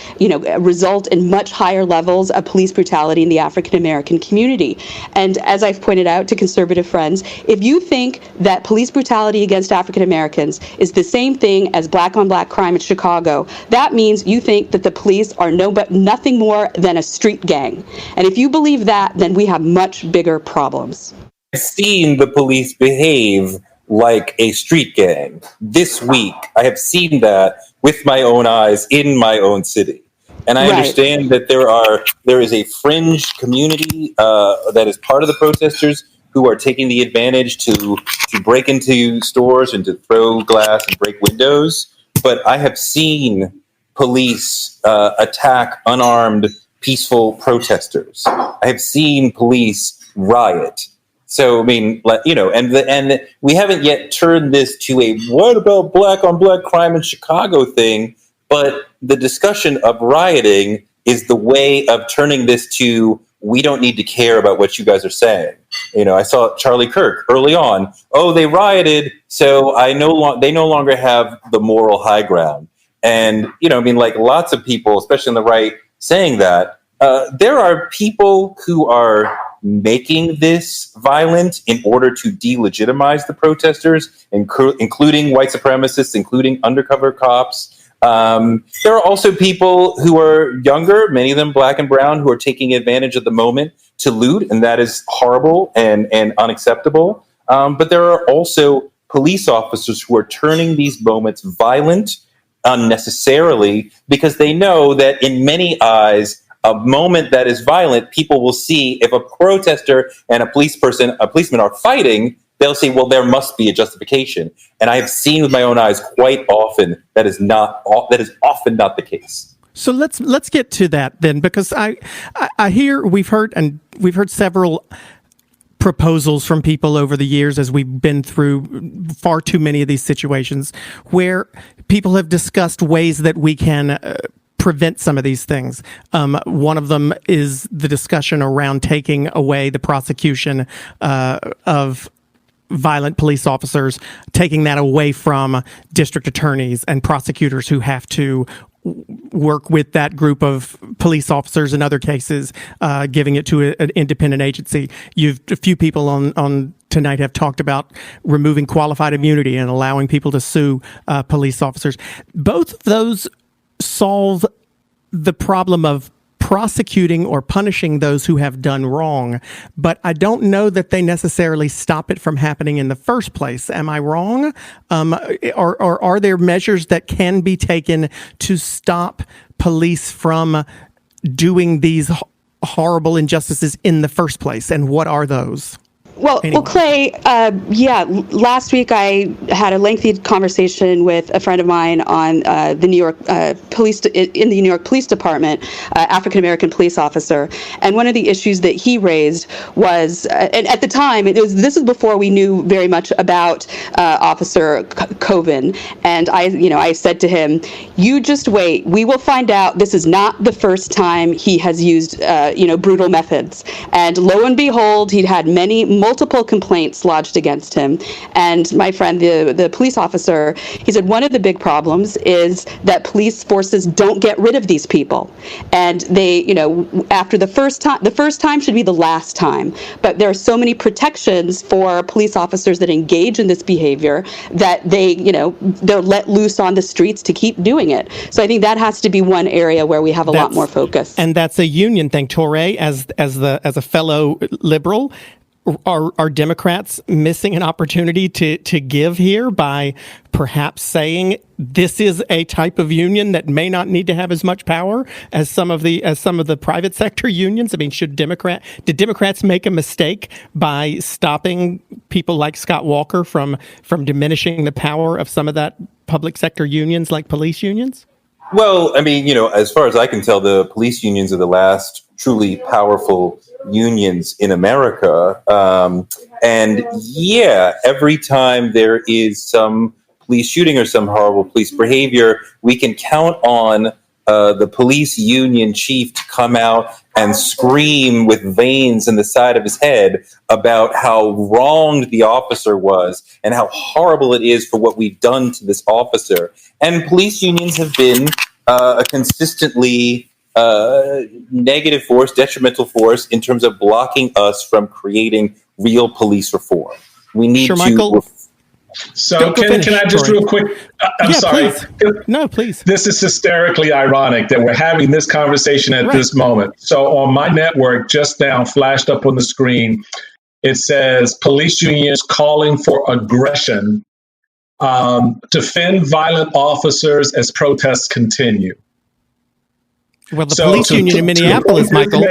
result in much higher levels of police brutality in the African American community. And as I've pointed out to conservative friends, if you think that police brutality against African Americans is the same thing as Black on Black crime in Chicago, that means you think that the police are nothing more than a street gang. And if you believe that, then we have much bigger problems. I've seen the police behave like a street gang this week. I have seen that with my own eyes in my own city. And I understand that there is a fringe community that is part of the protesters who are taking the advantage to break into stores and to throw glass and break windows. But I have seen police attack unarmed, peaceful protesters. I have seen police riot. So, I mean, and we haven't yet turned this to a what about black on black crime in Chicago thing, but the discussion of rioting is the way of turning this to, we don't need to care about what you guys are saying. I saw Charlie Kirk early on. Oh, they rioted, so they no longer have the moral high ground. And, lots of people, especially on the right, saying that. There are people who are making this violent in order to delegitimize the protesters, including white supremacists, including undercover cops. There are also people who are younger, many of them black and brown, who are taking advantage of the moment to loot, and that is horrible and unacceptable. But there are also police officers who are turning these moments violent unnecessarily because they know that in many eyes, a moment that is violent, people will see if a protester and a policeman are fighting, they'll say, well, there must be a justification. And I have seen with my own eyes quite often that is often not the case. So let's get to that then, because I hear we've heard several proposals from people over the years as we've been through far too many of these situations where people have discussed ways that we can prevent some of these things. One of them is the discussion around taking away the prosecution of violent police officers, taking that away from district attorneys and prosecutors who have to work with that group of police officers in other cases, giving it to an independent agency. A few people on tonight have talked about removing qualified immunity and allowing people to sue police officers. Both of those solve the problem of prosecuting or punishing those who have done wrong, but I don't know that they necessarily stop it from happening in the first place. Am I wrong? Or are there measures that can be taken to stop police from doing these horrible injustices in the first place? And what are those? Well, Clay, last week I had a lengthy conversation with a friend of mine on the New York in the New York Police Department, African-American police officer. And one of the issues that he raised was, and at the time, this is before we knew very much about Officer Coven. And I said to him, you just wait. We will find out. This is not the first time he has used, brutal methods. And lo and behold, he'd had multiple complaints lodged against him. And my friend, the police officer, he said one of the big problems is that police forces don't get rid of these people. And they, after the first time should be the last time. But there are so many protections for police officers that engage in this behavior that they're let loose on the streets to keep doing it. So I think that has to be one area where we have a lot more focus. And that's a union thing. Touré, as a fellow liberal, are Democrats missing an opportunity to give here by perhaps saying this is a type of union that may not need to have as much power as some of the private sector unions? I mean, did Democrats make a mistake by stopping people like Scott Walker from diminishing the power of some of that public sector unions like police unions? Well, I mean, as far as I can tell, the police unions are the last truly powerful unions in America. And every time there is some police shooting or some horrible police behavior, we can count on the police union chief to come out and scream with veins in the side of his head about how wronged the officer was and how horrible it is for what we've done to this officer. And police unions have been a consistently negative force, detrimental force in terms of blocking us from creating real police reform. We need So can I just real quick? I'm sorry. Please. No, please. This is hysterically ironic that we're having this conversation at this moment. So on my network, just now flashed up on the screen, it says police unions calling for aggression to defend violent officers as protests continue. Well, the police union in Minneapolis, Michael,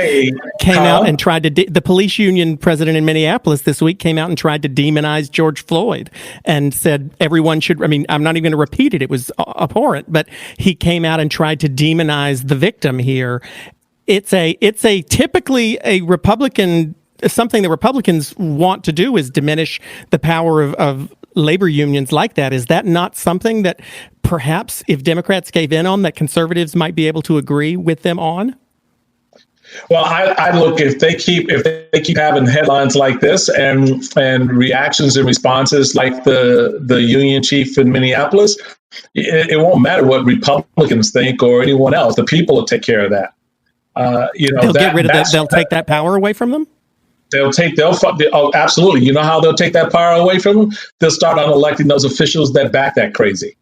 came out and tried to the police union president in Minneapolis this week came out and tried to demonize George Floyd and said everyone should. I mean, I'm not even going to repeat it. It was abhorrent, but he came out and tried to demonize the victim here. It's a typically a Republican something that Republicans want to do is diminish the power of labor unions like that. Is that not something that perhaps if Democrats gave in on, that conservatives might be able to agree with them on? Well, I look, if they keep having headlines like this and reactions and responses like the union chief in Minneapolis, it won't matter what Republicans think or anyone else. The people will take care of that. They'll get rid of that. They'll take that power away from them. Absolutely. You know how they'll take that power away from them? They'll start on electing those officials that back that crazy.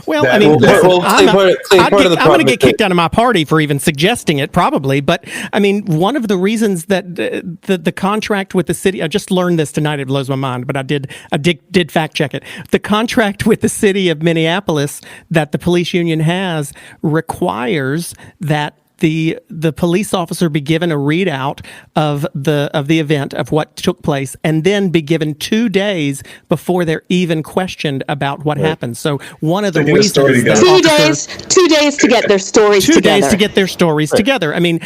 Well, I mean, I'm going to get kicked out of my party for even suggesting it, probably. But I mean, one of the reasons that the contract with the city, I just learned this tonight, it blows my mind, but I did fact check it. The contract with the city of Minneapolis that the police union has requires that the police officer be given a readout of the event, of what took place, and then be given 2 days before they're even questioned about what happened. So one of the reasons that 2 days to get their stories together. 2 days to get their stories together. I mean,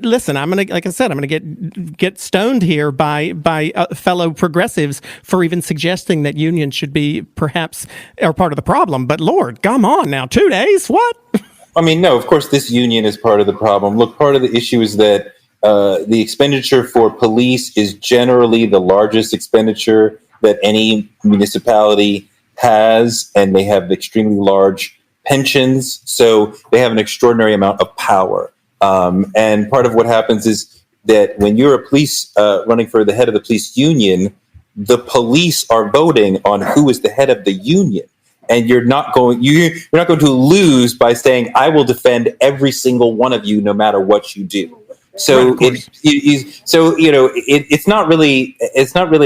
listen, I'm gonna get stoned here by fellow progressives for even suggesting that unions should be perhaps are part of the problem. But Lord, come on now, 2 days, what? I mean, no, of course, this union is part of the problem. Look, part of the issue is that the expenditure for police is generally the largest expenditure that any municipality has, and they have extremely large pensions. So they have an extraordinary amount of power. And part of what happens is that when you're a police running for the head of the police union, the police are voting on who is the head of the union. And you're not going to lose by saying, I will defend every single one of you no matter what you do. So it's not really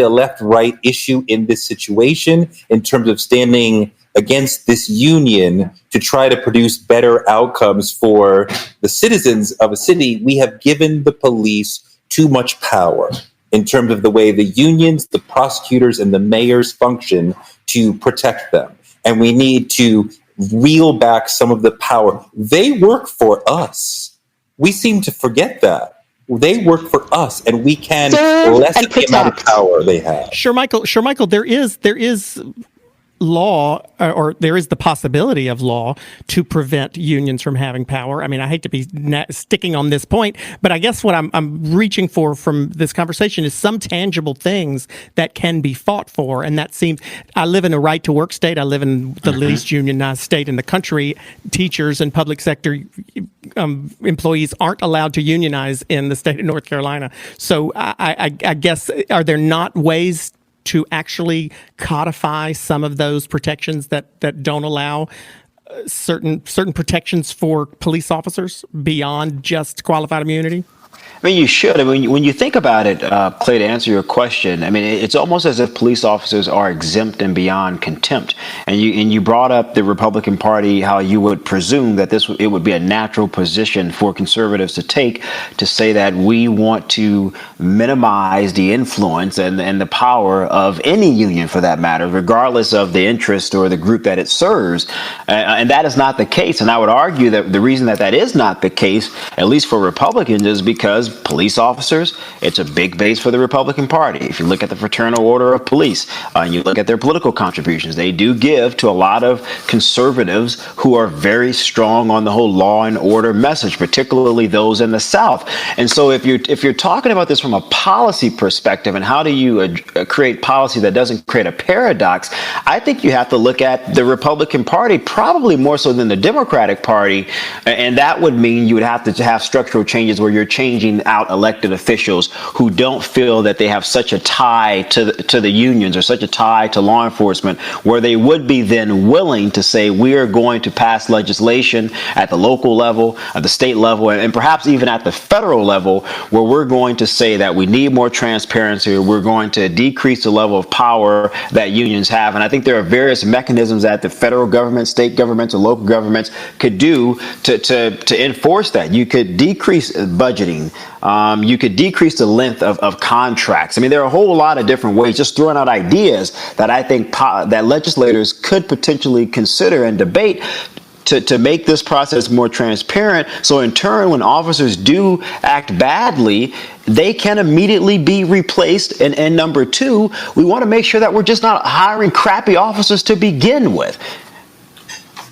a left-right issue in this situation in terms of standing against this union to try to produce better outcomes for the citizens of a city. We have given the police too much power in terms of the way the unions, the prosecutors, and the mayors function to protect them. And we need to reel back some of the power. They work for us. We seem to forget that. They work for us, and we can lessen the amount of power they have. Sure, Michael. There is law, or there is the possibility of law to prevent unions from having power. I mean, I hate to be sticking on this point, but I guess what I'm reaching for from this conversation is some tangible things that can be fought for. And that seems, I live in a right to work state. I live in the least unionized state in the country. Teachers and public sector employees aren't allowed to unionize in the state of North Carolina. So I guess, are there not ways to actually codify some of those protections that don't allow certain protections for police officers beyond just qualified immunity? I mean, you should. I mean, when you think about it, Clay, to answer your question, I mean, it's almost as if police officers are exempt and beyond contempt. And you brought up the Republican Party, how you would presume that it would be a natural position for conservatives to take, to say that we want to minimize the influence and the power of any union, for that matter, regardless of the interest or the group that it serves. And that is not the case. And I would argue that the reason that is not the case, at least for Republicans, is because police officers, it's a big base for the Republican Party. If you look at the Fraternal Order of Police, and you look at their political contributions, they do give to a lot of conservatives who are very strong on the whole law and order message, particularly those in the South. And so if you're talking about this from a policy perspective, and how do you create policy that doesn't create a paradox, I think you have to look at the Republican Party probably more so than the Democratic Party. And that would mean you would have to have structural changes where you're changing out elected officials who don't feel that they have such a tie to the unions or such a tie to law enforcement, where they would be then willing to say, we are going to pass legislation at the local level, at the state level, and perhaps even at the federal level, where we're going to say that we need more transparency, we're going to decrease the level of power that unions have. And I think there are various mechanisms that the federal government, state governments, or local governments could do to enforce that. You could decrease budgeting. You could decrease the length of contracts. I mean, there are a whole lot of different ways, just throwing out ideas that I think that legislators could potentially consider and debate to make this process more transparent. So in turn, when officers do act badly, they can immediately be replaced. And number two, we want to make sure that we're just not hiring crappy officers to begin with.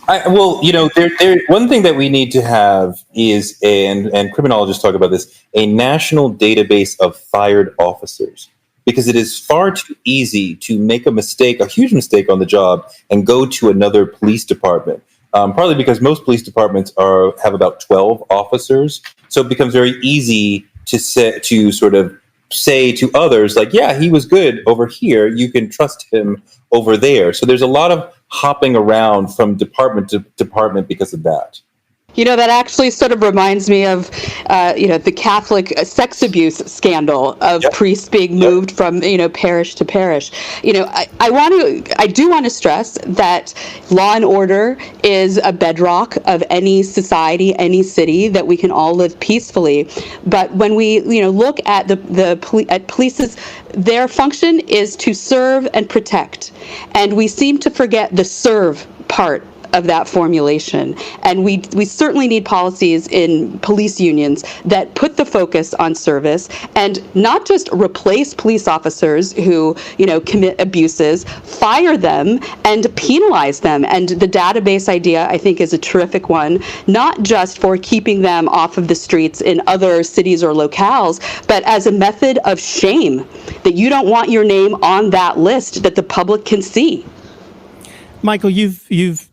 One thing that we need to have is, and criminologists talk about this, a national database of fired officers. Because it is far too easy to make a huge mistake on the job, and go to another police department. Partly because most police departments have about 12 officers, so it becomes very easy to sort of say to others, like, yeah, he was good over here, you can trust him over there. So there's a lot of hopping around from department to department because of that. That actually sort of reminds me of, the Catholic sex abuse scandal of priests being moved from, parish to parish. I do want to stress that law and order is a bedrock of any society, any city, that we can all live peacefully. But when we, look at at police's, their function is to serve and protect, and we seem to forget the serve part of that formulation. And we certainly need policies in police unions that put the focus on service and not just replace police officers who, commit abuses, fire them and penalize them. And the database idea, I think, is a terrific one, not just for keeping them off of the streets in other cities or locales, but as a method of shame, that you don't want your name on that list that the public can see. Michael, you've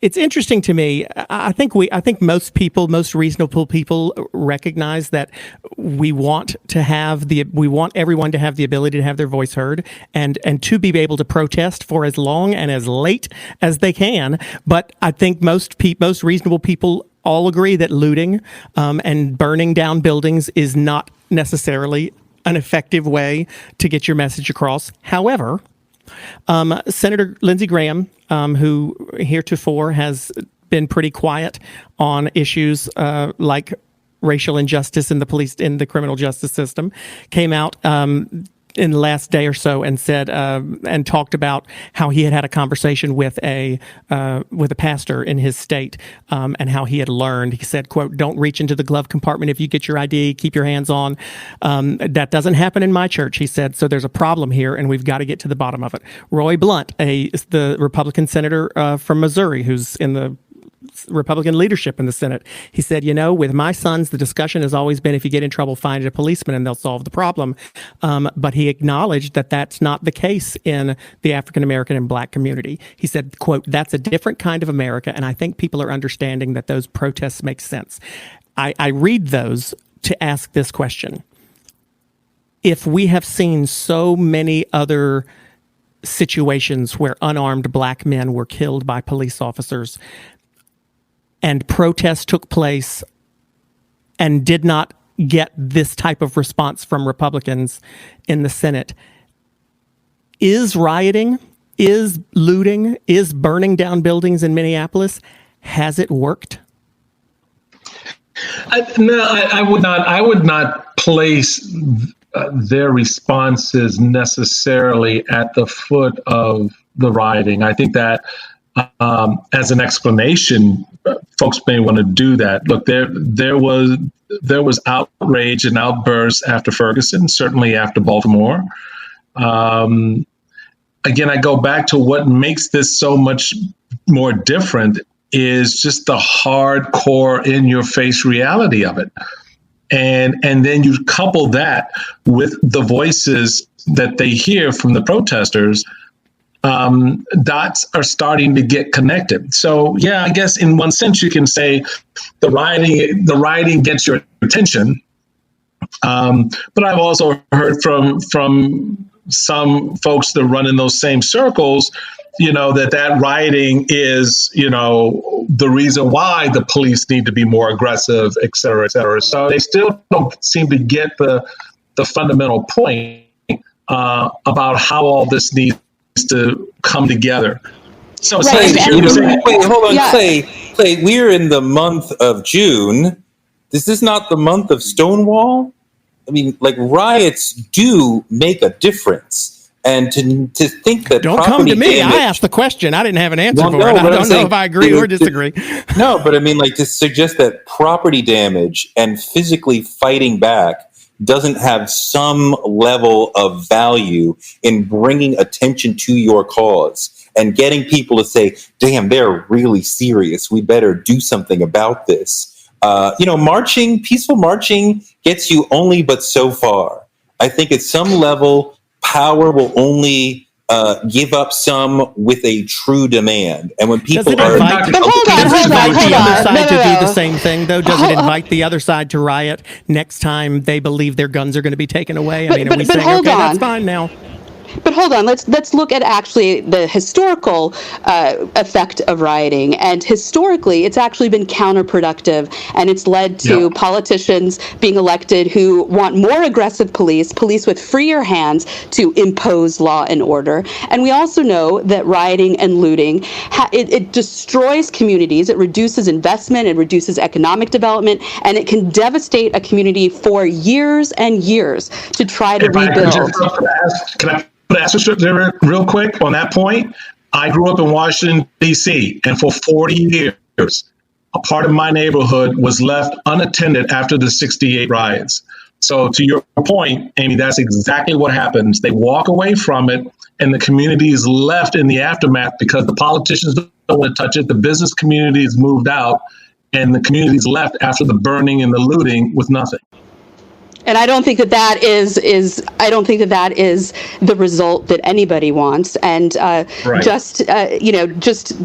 it's interesting to me. I think most reasonable people recognize that we want everyone to have the ability to have their voice heard and to be able to protest for as long and as late as they can. But I think most reasonable people all agree that looting and burning down buildings is not necessarily an effective way to get your message across. However, Senator Lindsey Graham, who heretofore has been pretty quiet on issues like racial injustice in the criminal justice system, came out in the last day or so and said and talked about how he had a conversation with a pastor in his state and how he had learned. He said, quote, "Don't reach into the glove compartment if you get your ID. Keep your hands on. That doesn't happen in my church," he said. "So there's a problem here, and we've got to get to the bottom of it." Roy Blunt, the Republican senator from Missouri, who's in the Republican leadership in the Senate, he said, with my sons, the discussion has always been, if you get in trouble, find a policeman and they'll solve the problem. But he acknowledged that that's not the case in the African American and Black community. He said, quote, "That's a different kind of America, and I think people are understanding that those protests make sense." I read those to ask this question. If we have seen so many other situations where unarmed Black men were killed by police officers, and protests took place and did not get this type of response from Republicans in the Senate, is rioting, is looting, is burning down buildings in Minneapolis, has it worked? I would not place their responses necessarily at the foot of the rioting. I think that as an explanation, folks may want to do that. Look, there was outrage and outbursts after Ferguson, certainly after Baltimore. Again, I go back to what makes this so much more different is just the hardcore in-your-face reality of it. And then you couple that with the voices that they hear from the protesters. Dots are starting to get connected. So, yeah, I guess in one sense you can say the rioting gets your attention. But I've also heard from some folks that run in those same circles, that rioting is, the reason why the police need to be more aggressive, et cetera, et cetera. So they still don't seem to get the fundamental point about how all this needs to come together. So right. Wait, hold on, yeah. Clay, we're in the month of June. This is not the month of Stonewall. I mean, riots do make a difference. And to think that don't come to me. I asked the question. I didn't have an answer for it. I don't know if I agree or disagree. No, but I mean, like, to suggest that property damage and physically fighting back doesn't have some level of value in bringing attention to your cause and getting people to say, damn, they're really serious. We better do something about this. Peaceful marching gets you only but so far. I think at some level, power will only give up some with a true demand. And when people Does it invite the other side to do the same thing, though? Does it invite the other side to riot next time they believe their guns are going to be taken away? I mean, are we saying, okay, that's fine now? But hold on, let's look at actually the historical effect of rioting. And historically, it's actually been counterproductive, and it's led to politicians being elected who want more aggressive police with freer hands to impose law and order. And we also know that rioting and looting, it destroys communities, it reduces investment, it reduces economic development, and it can devastate a community for years and years to try to rebuild. Can I ask you real quick on that point? I grew up in Washington, D.C., and for 40 years, a part of my neighborhood was left unattended after the 68 riots. So to your point, Amy, that's exactly what happens. They walk away from it, and the community is left in the aftermath because the politicians don't want to touch it. The business community is moved out, and the community is left after the burning and the looting with nothing. And I don't think that is the result that anybody wants. And just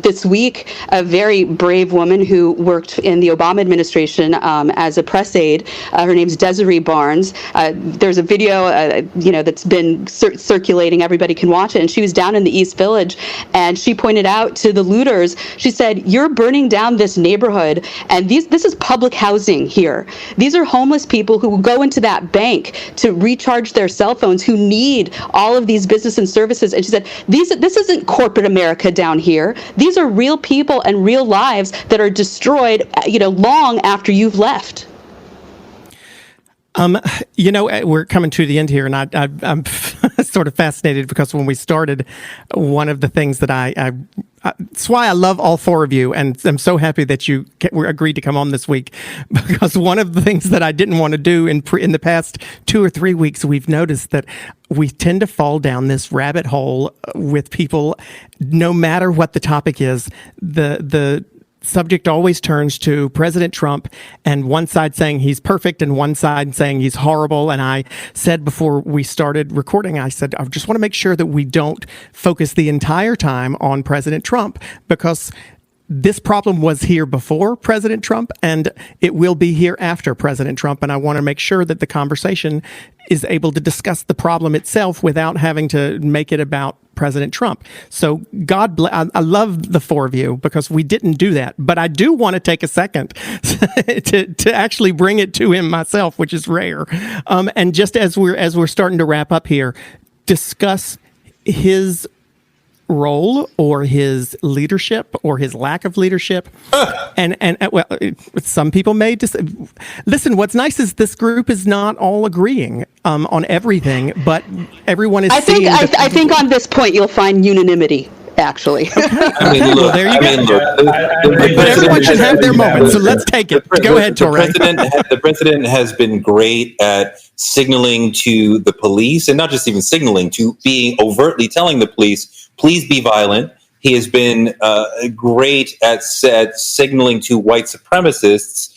this week, a very brave woman who worked in the Obama administration as a press aide. Her name's Desiree Barnes. There's a video that's been circulating. Everybody can watch it. And she was down in the East Village, and she pointed out to the looters. She said, "You're burning down this neighborhood, and this is public housing here. These are homeless people who go into that bank to recharge their cell phones, who need all of these business and services." And she said, this isn't corporate America down here. These are real people and real lives that are destroyed, long after you've left. We're coming to the end here, and I'm sort of fascinated because when we started, one of the things that it's why I love all four of you, and I'm so happy that you agreed to come on this week, because one of the things that I didn't want to do in the past 2 or 3 weeks, we've noticed that we tend to fall down this rabbit hole with people, no matter what the topic is. The subject always turns to President Trump, and one side saying he's perfect and one side saying he's horrible. And I said before we started recording, I said, I just want to make sure that we don't focus the entire time on President Trump, because this problem was here before President Trump, and it will be here after President Trump. And I want to make sure that the conversation is able to discuss the problem itself without having to make it about President Trump. So God bless. I love the four of you because we didn't do that, but I do want to take a second to actually bring it to him myself, which is rare. And just as we're starting to wrap up here, discuss his role or his leadership or his lack of leadership. And well, some people may listen. What's nice is this group is not all agreeing on everything, but everyone is. I think on this point you'll find unanimity. Actually, I mean, look, there you go. But everyone should have their moment, so let's take it. Go ahead, Torre. The president has been great at signaling to the police, and not just even signaling, to being overtly telling the police, please be violent. He has been great at signaling to white supremacists,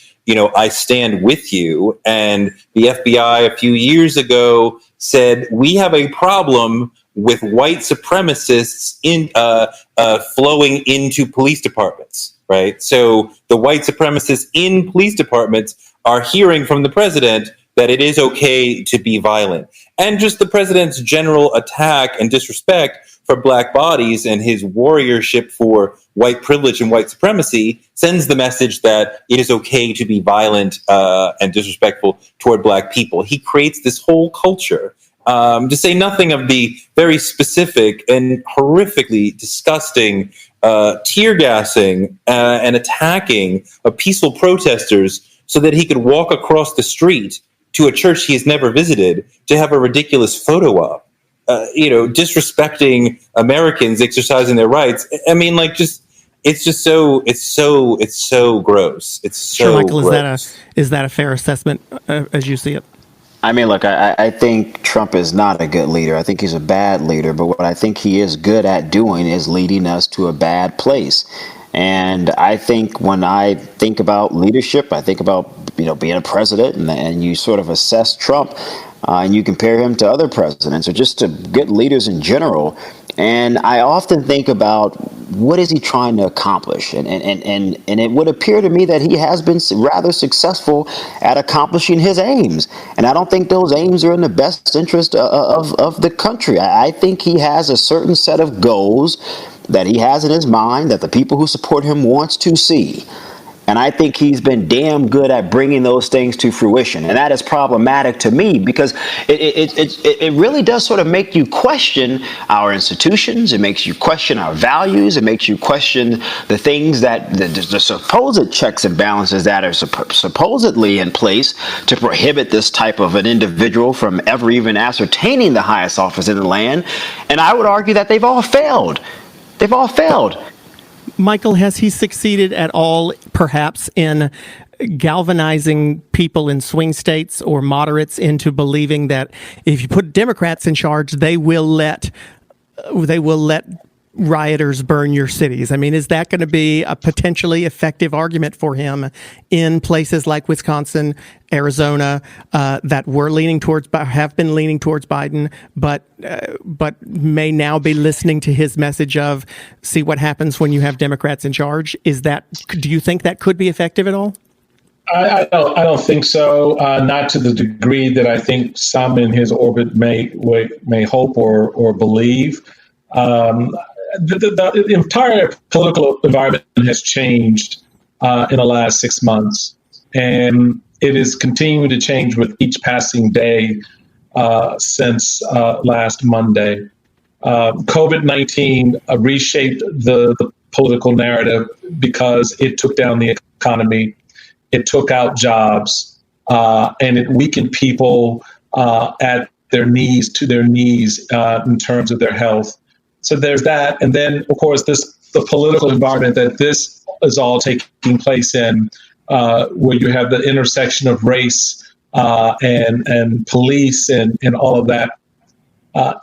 I stand with you. And the FBI a few years ago said, we have a problem with white supremacists flowing into police departments, right? So the white supremacists in police departments are hearing from the president that it is okay to be violent. And just the president's general attack and disrespect for black bodies and his warriorship for white privilege and white supremacy sends the message that it is okay to be violent and disrespectful toward black people. He creates this whole culture. To say nothing of the very specific and horrifically disgusting tear gassing and attacking of peaceful protesters so that he could walk across the street to a church he has never visited to have a ridiculous photo op. disrespecting Americans exercising their rights. I mean, like, it's so gross. It's so sure, Michael, gross. Is that a fair assessment as you see it? I mean, look, I think Trump is not a good leader. I think he's a bad leader. But what I think he is good at doing is leading us to a bad place. And I think when I think about leadership, I think about, being a president, and you sort of assess Trump and you compare him to other presidents or just to good leaders in general. And I often think about what is he trying to accomplish? And it would appear to me that he has been rather successful at accomplishing his aims. And I don't think those aims are in the best interest of the country. I think he has a certain set of goals that he has in his mind that the people who support him wants to see. And I think he's been damn good at bringing those things to fruition. And that is problematic to me because it really does sort of make you question our institutions. It makes you question our values. It makes you question the things that the supposed checks and balances that are supposedly in place to prohibit this type of an individual from ever even ascertaining the highest office in the land. And I would argue that they've all failed. They've all failed. Michael, has he succeeded at all, perhaps, in galvanizing people in swing states or moderates into believing that if you put Democrats in charge, they will let rioters burn your cities? I mean, is that going to be a potentially effective argument for him in places like Wisconsin, Arizona, that have been leaning towards Biden, but may now be listening to his message of see what happens when you have Democrats in charge? Do you think that could be effective at all? I don't think so. Not to the degree that I think some in his orbit may hope or believe. The entire political environment has changed in the last 6 months, and it is continuing to change with each passing day since last Monday. COVID-19 reshaped the political narrative because it took down the economy, it took out jobs, and it weakened people to their knees in terms of their health. So there's that. And then, of course, the political environment that this is all taking place in, where you have the intersection of race and police and all of that.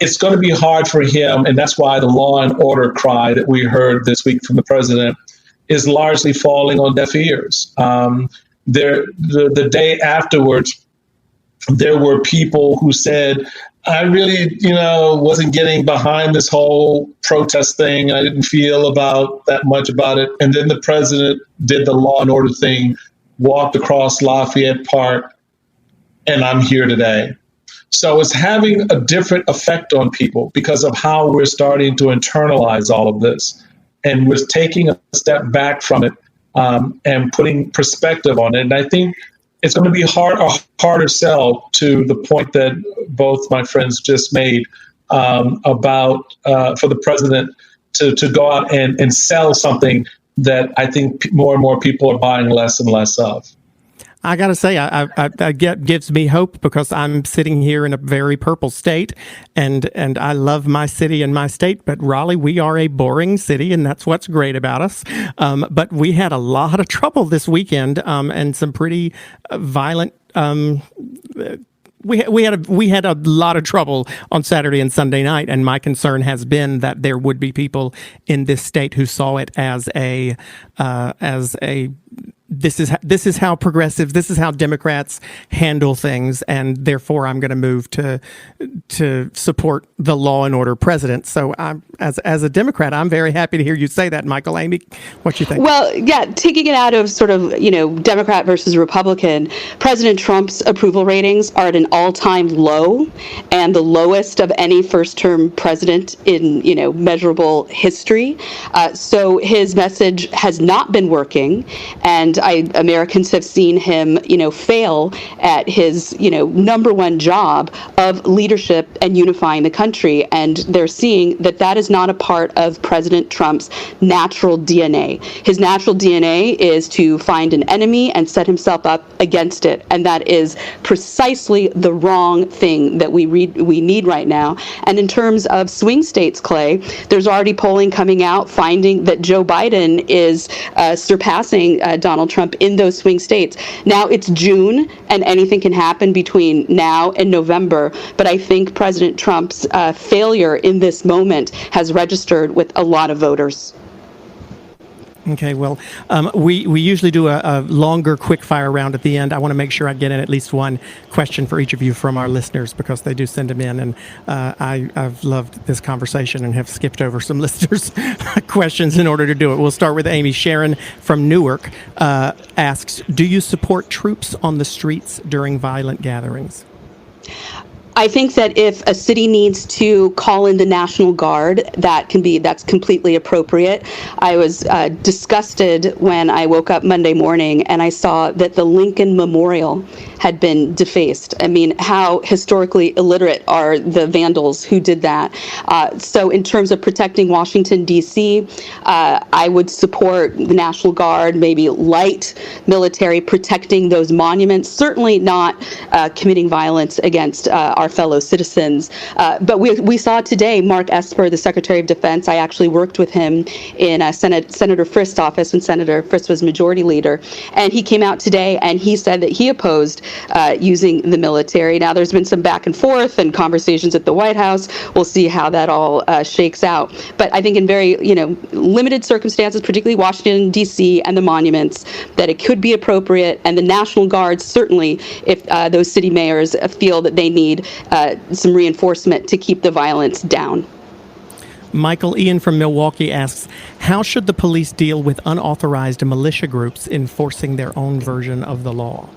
It's going to be hard for him. And that's why the law and order cry that we heard this week from the president is largely falling on deaf ears. The day afterwards, there were people who said, I really, wasn't getting behind this whole protest thing. I didn't feel that much about it. And then the president did the law and order thing, walked across Lafayette Park, and I'm here today. So it's having a different effect on people because of how we're starting to internalize all of this. And we're taking a step back from it and putting perspective on it. And I think it's going to be a harder sell to the point that both my friends just made about for the president to go out and sell something that I think more and more people are buying less and less of. I got to say, gives me hope because I'm sitting here in a very purple state, and I love my city and my state. But Raleigh, we are a boring city, and that's what's great about us. But we had a lot of trouble this weekend, and some pretty violent. We had a lot of trouble on Saturday and Sunday night, and my concern has been that there would be people in this state who saw it as a this is how progressives, this is how Democrats handle things, and therefore I'm going to move to support the law and order president. So as a Democrat, I'm very happy to hear you say that, Michael. Amy, what you think? Well, yeah, taking it out of sort of, Democrat versus Republican, President Trump's approval ratings are at an all-time low and the lowest of any first-term president in, measurable history. So his message has not been working, and And Americans have seen him, fail at his, number one job of leadership and unifying the country. And they're seeing that that is not a part of President Trump's natural DNA. His natural DNA is to find an enemy and set himself up against it. And that is precisely the wrong thing that we need right now. And in terms of swing states, Clay, there's already polling coming out finding that Joe Biden is surpassing Donald Trump in those swing states. Now it's June and anything can happen between now and November. But I think President Trump's failure in this moment has registered with a lot of voters. Okay, well, we usually do a longer quick-fire round at the end. I want to make sure I get in at least one question for each of you from our listeners because they do send them in, and I've loved this conversation and have skipped over some listeners' questions in order to do it. We'll start with Amy. Sharon from Newark asks, do you support troops on the streets during violent gatherings? I think that if a city needs to call in the National Guard, that's completely appropriate. I was disgusted when I woke up Monday morning and I saw that the Lincoln Memorial had been defaced. I mean, how historically illiterate are the vandals who did that? So in terms of protecting Washington, D.C., I would support the National Guard, maybe light military protecting those monuments, certainly not committing violence against our fellow citizens. But we saw today Mark Esper, the Secretary of Defense. I actually worked with him in Senator Frist's office when Senator Frist was Majority Leader. And he came out today and he said that he opposed using the military. Now, there's been some back and forth and conversations at the White House. We'll see how that all shakes out. But I think in very, limited circumstances, particularly Washington, D.C. and the monuments, that it could be appropriate. And the National Guard, certainly, if those city mayors feel that they need some reinforcement to keep the violence down. Michael Ian from Milwaukee asks, how should the police deal with unauthorized militia groups enforcing their own version of the law?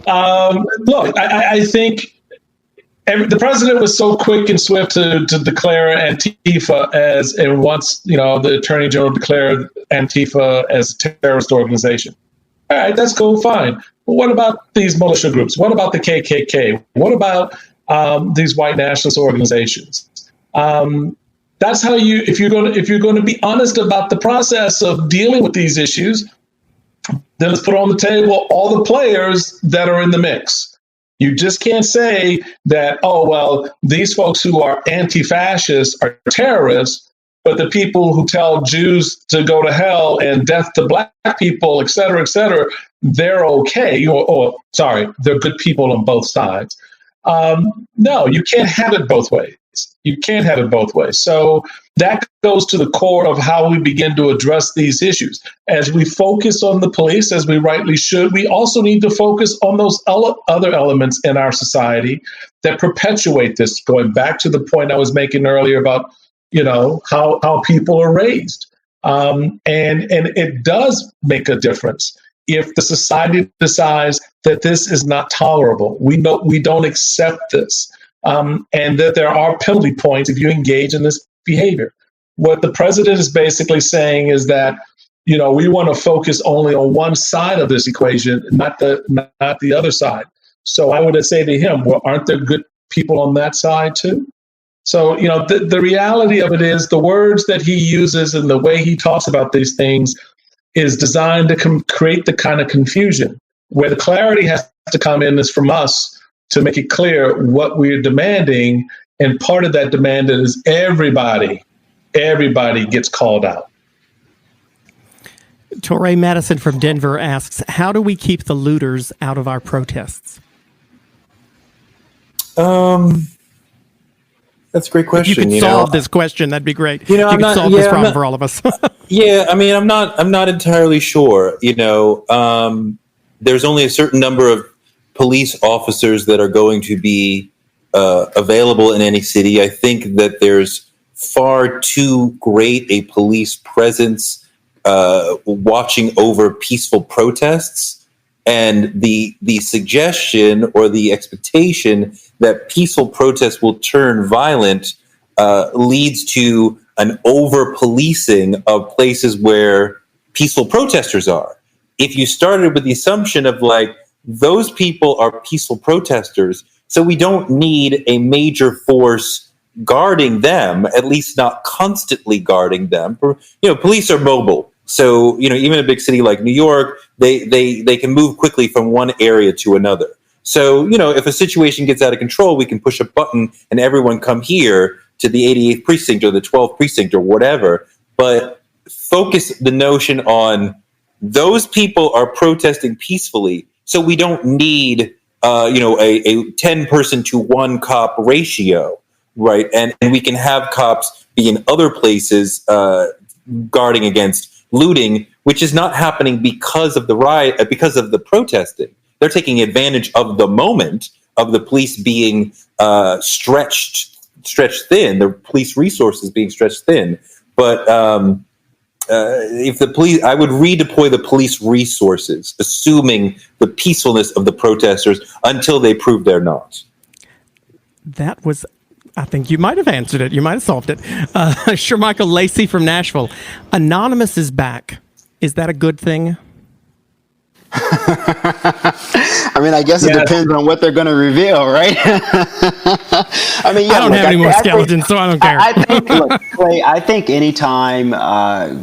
Look, I think the president was so quick and swift to declare Antifa and once, the attorney general declared Antifa as a terrorist organization. All right, that's cool, fine. But what about these militia groups? What about the KKK? What about these white nationalist organizations? That's how if you're going to be honest about the process of dealing with these issues, then let's put on the table all the players that are in the mix. You just can't say that, oh, well, these folks who are anti-fascists are terrorists, but the people who tell Jews to go to hell and death to black people, et cetera, they're okay. They're good people on both sides. No, you can't have it both ways. You can't have it both ways. So that goes to the core of how we begin to address these issues. As we focus on the police, as we rightly should, we also need to focus on those other elements in our society that perpetuate this, going back to the point I was making earlier about, how people are raised. And it does make a difference if the society decides that this is not tolerable. We don't accept this. And that there are penalty points if you engage in this behavior. What the president is basically saying is that, we want to focus only on one side of this equation, not the other side. So I would say to him, well, aren't there good people on that side too? So, the reality of it is the words that he uses and the way he talks about these things is designed to create the kind of confusion where the clarity has to come in is from us to make it clear what we're demanding. And part of that demand is everybody gets called out. Torrey Madison from Denver asks, how do we keep the looters out of our protests? That's a great question. If you could solve this question, that'd be great. You could solve this problem for all of us. Yeah, I mean, I'm not entirely sure. There's only a certain number of police officers that are going to be available in any city. I think that there's far too great a police presence watching over peaceful protests, and the suggestion or the expectation that peaceful protests will turn violent leads to an over-policing of places where peaceful protesters are. if you started with the assumption of like, those people are peaceful protesters, so we don't need a major force guarding them, at least not constantly guarding them. Police are mobile. So, even a big city like New York, they can move quickly from one area to another. So, if a situation gets out of control, we can push a button and everyone come here to the 88th precinct or the 12th precinct or whatever. But focus the notion on those people are protesting peacefully. So we don't need, a 10-person to 1 cop ratio, right? And we can have cops be in other places guarding against looting, which is not happening because of the riot, because of the protesting. They're taking advantage of the moment of the police being stretched thin, the police resources being stretched thin. But if the police, I would redeploy the police resources, assuming the peacefulness of the protesters until they prove they're not. That was, I think you might have answered it. You might have solved it. Michael Lacey from Nashville. Anonymous is back. Is that a good thing? I mean, I guess it depends on what they're going to reveal, right? I mean, I don't have any more skeletons, so I don't care. I think, look, Clay, I think anytime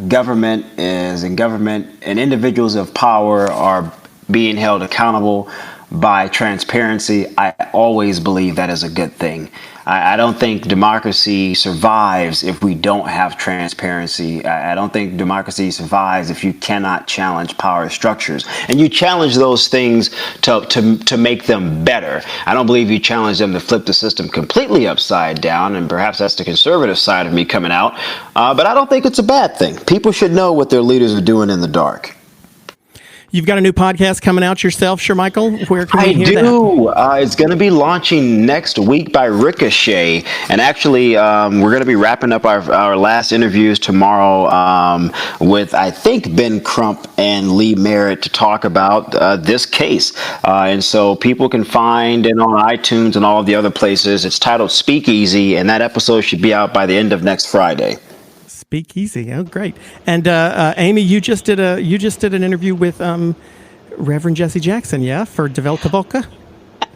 government and individuals of power are being held accountable by transparency, I always believe that is a good thing. I don't think democracy survives if we don't have transparency. I don't think democracy survives if you cannot challenge power structures. And you challenge those things to make them better. I don't believe you challenge them to flip the system completely upside down, and perhaps that's the conservative side of me coming out. But I don't think it's a bad thing. People should know what their leaders are doing in the dark. You've got a new podcast coming out yourself, Michael. Where can we hear that? I do. It's going to be launching next week by Ricochet. And actually, we're going to be wrapping up our last interviews tomorrow with, I think, Ben Crump and Lee Merritt to talk about this case. And so people can find it on iTunes and all of the other places. It's titled Speakeasy, and that episode should be out by the end of next Friday. Speakeasy. Oh, great. And Amy, you just did an interview with Reverend Jesse Jackson, yeah, for Die Welt Polka?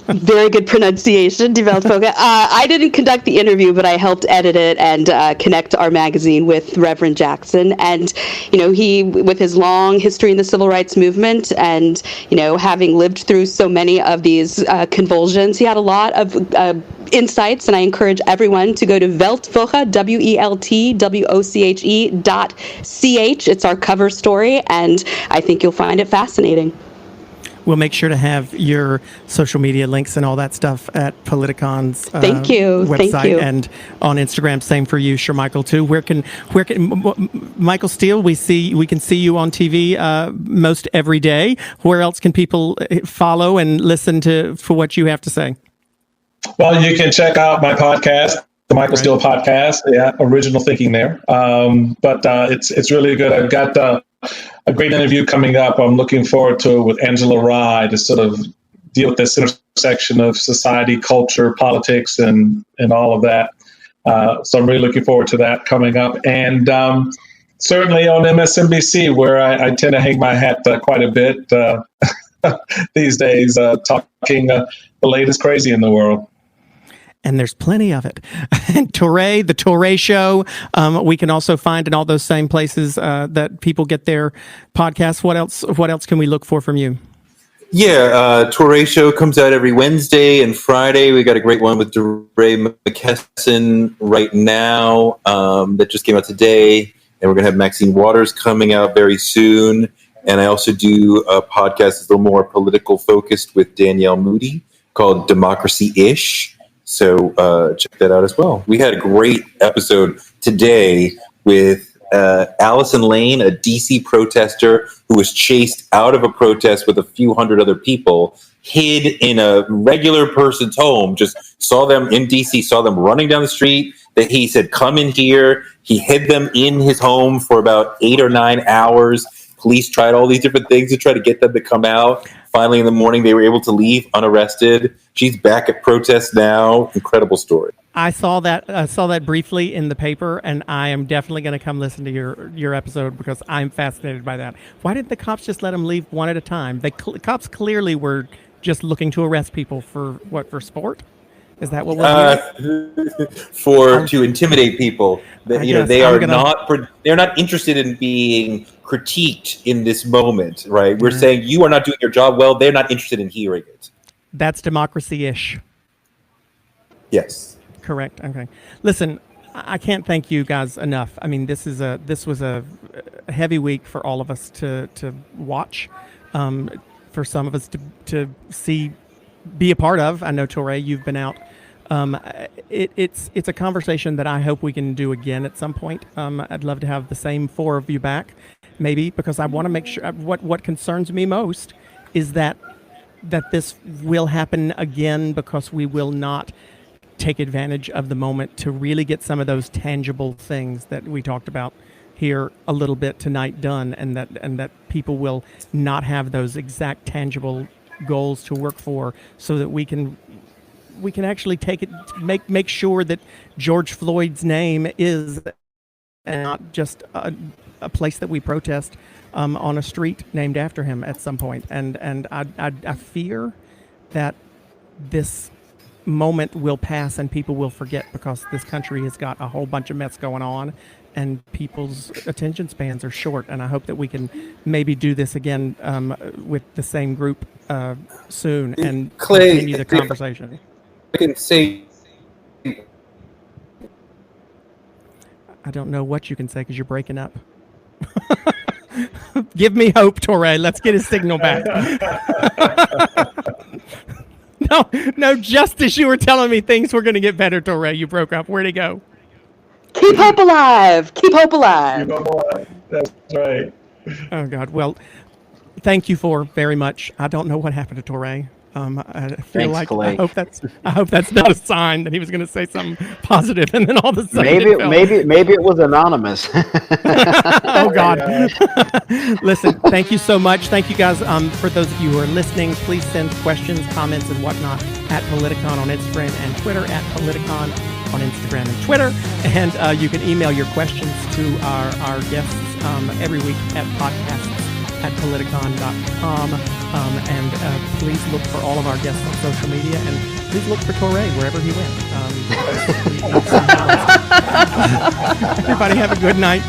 Very good pronunciation, Die Welt Polka. I didn't conduct the interview, but I helped edit it and connect our magazine with Reverend Jackson. And, he, with his long history in the civil rights movement and, having lived through so many of these convulsions, he had a lot of insights, and I encourage everyone to go to Weltwoche, WELTWOCHE.ch. It's our cover story, and I think you'll find it fascinating. We'll make sure to have your social media links and all that stuff at Politicon's website and on Instagram. Same for you, Michael, too. Where can Michael Steele? We can see you on TV most every day. Where else can people follow and listen for what you have to say? Well, you can check out my podcast, the Michael Steele Podcast. Yeah, original thinking there. But it's really good. I've got a great interview coming up. I'm looking forward to it with Angela Rye to sort of deal with this intersection of society, culture, politics, and all of that. So I'm really looking forward to that coming up. And certainly on MSNBC, where I tend to hang my hat quite a bit these days, talking the latest crazy in the world. And there's plenty of it. And Touré, the Touré Show, we can also find in all those same places that people get their podcasts. What else can we look for from you? Yeah, Touré Show comes out every Wednesday and Friday. We got a great one with DeRay McKesson right now that just came out today. And we're going to have Maxine Waters coming out very soon. And I also do a podcast that's a little more political focused with Danielle Moody called Democracy-ish. So check that out as well. We had a great episode today with Allison Lane, a DC protester who was chased out of a protest with a few hundred other people, hid in a regular person's home, just saw them in DC, saw them running down the street. That he said, come in here. He hid them in his home for about 8 or 9 hours. Police tried all these different things to try to get them to come out. Finally, in the morning, they were able to leave unarrested. She's back at protest now. Incredible story. I saw that briefly in the paper, and I am definitely going to come listen to your episode because I'm fascinated by that. Why didn't the cops just let them leave one at a time? The cops clearly were just looking to arrest people for sport. Is that what to intimidate people? They're not interested in being critiqued in this moment, right? We're saying you are not doing your job well. They're not interested in hearing it. That's democracy-ish. Yes. Correct. Okay. Listen, I can't thank you guys enough. I mean, this was a heavy week for all of us to watch, for some of us to see, be a part of. I know, Torre, you've been out. It's a conversation that I hope we can do again at some point. I'd love to have the same four of you back, maybe, because I want to make sure. What concerns me most is that this will happen again because we will not take advantage of the moment to really get some of those tangible things that we talked about here a little bit tonight done, and that people will not have those exact tangible goals to work for, so that we can actually take it, make sure that George Floyd's name is not just a place that we protest on a street named after him at some point. And I fear that this moment will pass and people will forget, because this country has got a whole bunch of mess going on and people's attention spans are short. And I hope that we can maybe do this again with the same group soon and continue the conversation. I can say, I don't know what you can say because you're breaking up. Give me hope, Torre. Let's get his signal back. No, just as you were telling me things were going to get better, Torre, you broke up. Where'd he go? Keep hope alive. Keep hope alive. Keep hope alive. That's right. Oh, God. Well, thank you very much. I don't know what happened to Torre. I feel Thanks, Clay. I hope that's not a sign that he was going to say something positive, and then all of a sudden maybe it was anonymous. Oh God! Listen, thank you so much. Thank you guys. For those of you who are listening, please send questions, comments, and whatnot at Politicon on Instagram and Twitter, at Politicon on Instagram and Twitter, and you can email your questions to our guests every week at podcasts@politicon.com. And please look for all of our guests on social media, and please look for Torre wherever he went. Everybody have a good night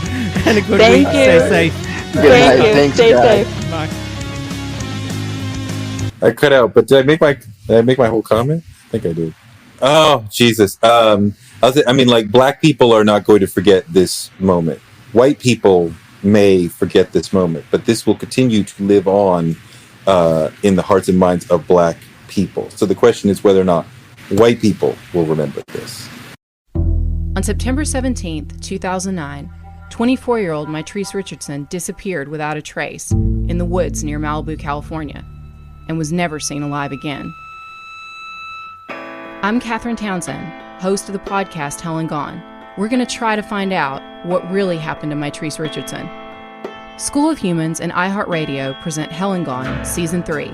and a good week. Stay safe. Good night. Thanks, stay safe. Bye. I cut out, but did I make my whole comment? I think I did. Oh, Jesus. Black people are not going to forget this moment. White people may forget this moment, but this will continue to live on in the hearts and minds of Black people. So the question is whether or not white people will remember this. On September 17th, 2009, 24-year-old Mitrice Richardson disappeared without a trace in the woods near Malibu, California, and was never seen alive again. I'm Catherine Townsend, host of the podcast Hell and Gone. We're going to try to find out what really happened to Mitrice Richardson. School of Humans and iHeartRadio present Hell and Gone Season 3.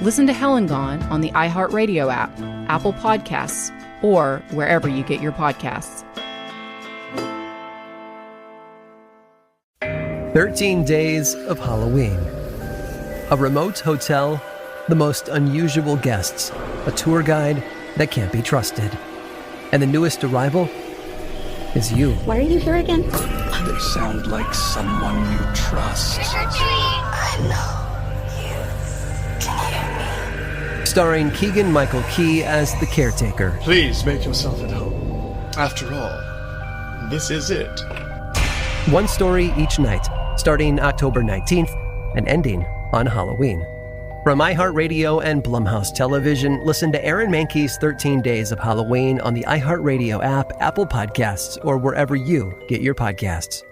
Listen to Hell and Gone on the iHeartRadio app, Apple Podcasts, or wherever you get your podcasts. 13 Days of Halloween. A remote hotel, the most unusual guests, a tour guide that can't be trusted. And the newest arrival is you. Why are you here again? They sound like someone you trust. I know you can hear me. Starring Keegan-Michael Key as the caretaker. Please make yourself at home. After all, this is it. One story each night, starting October 19th and ending on Halloween. From iHeartRadio and Blumhouse Television, listen to Aaron Mahnke's 13 Days of Halloween on the iHeartRadio app, Apple Podcasts, or wherever you get your podcasts.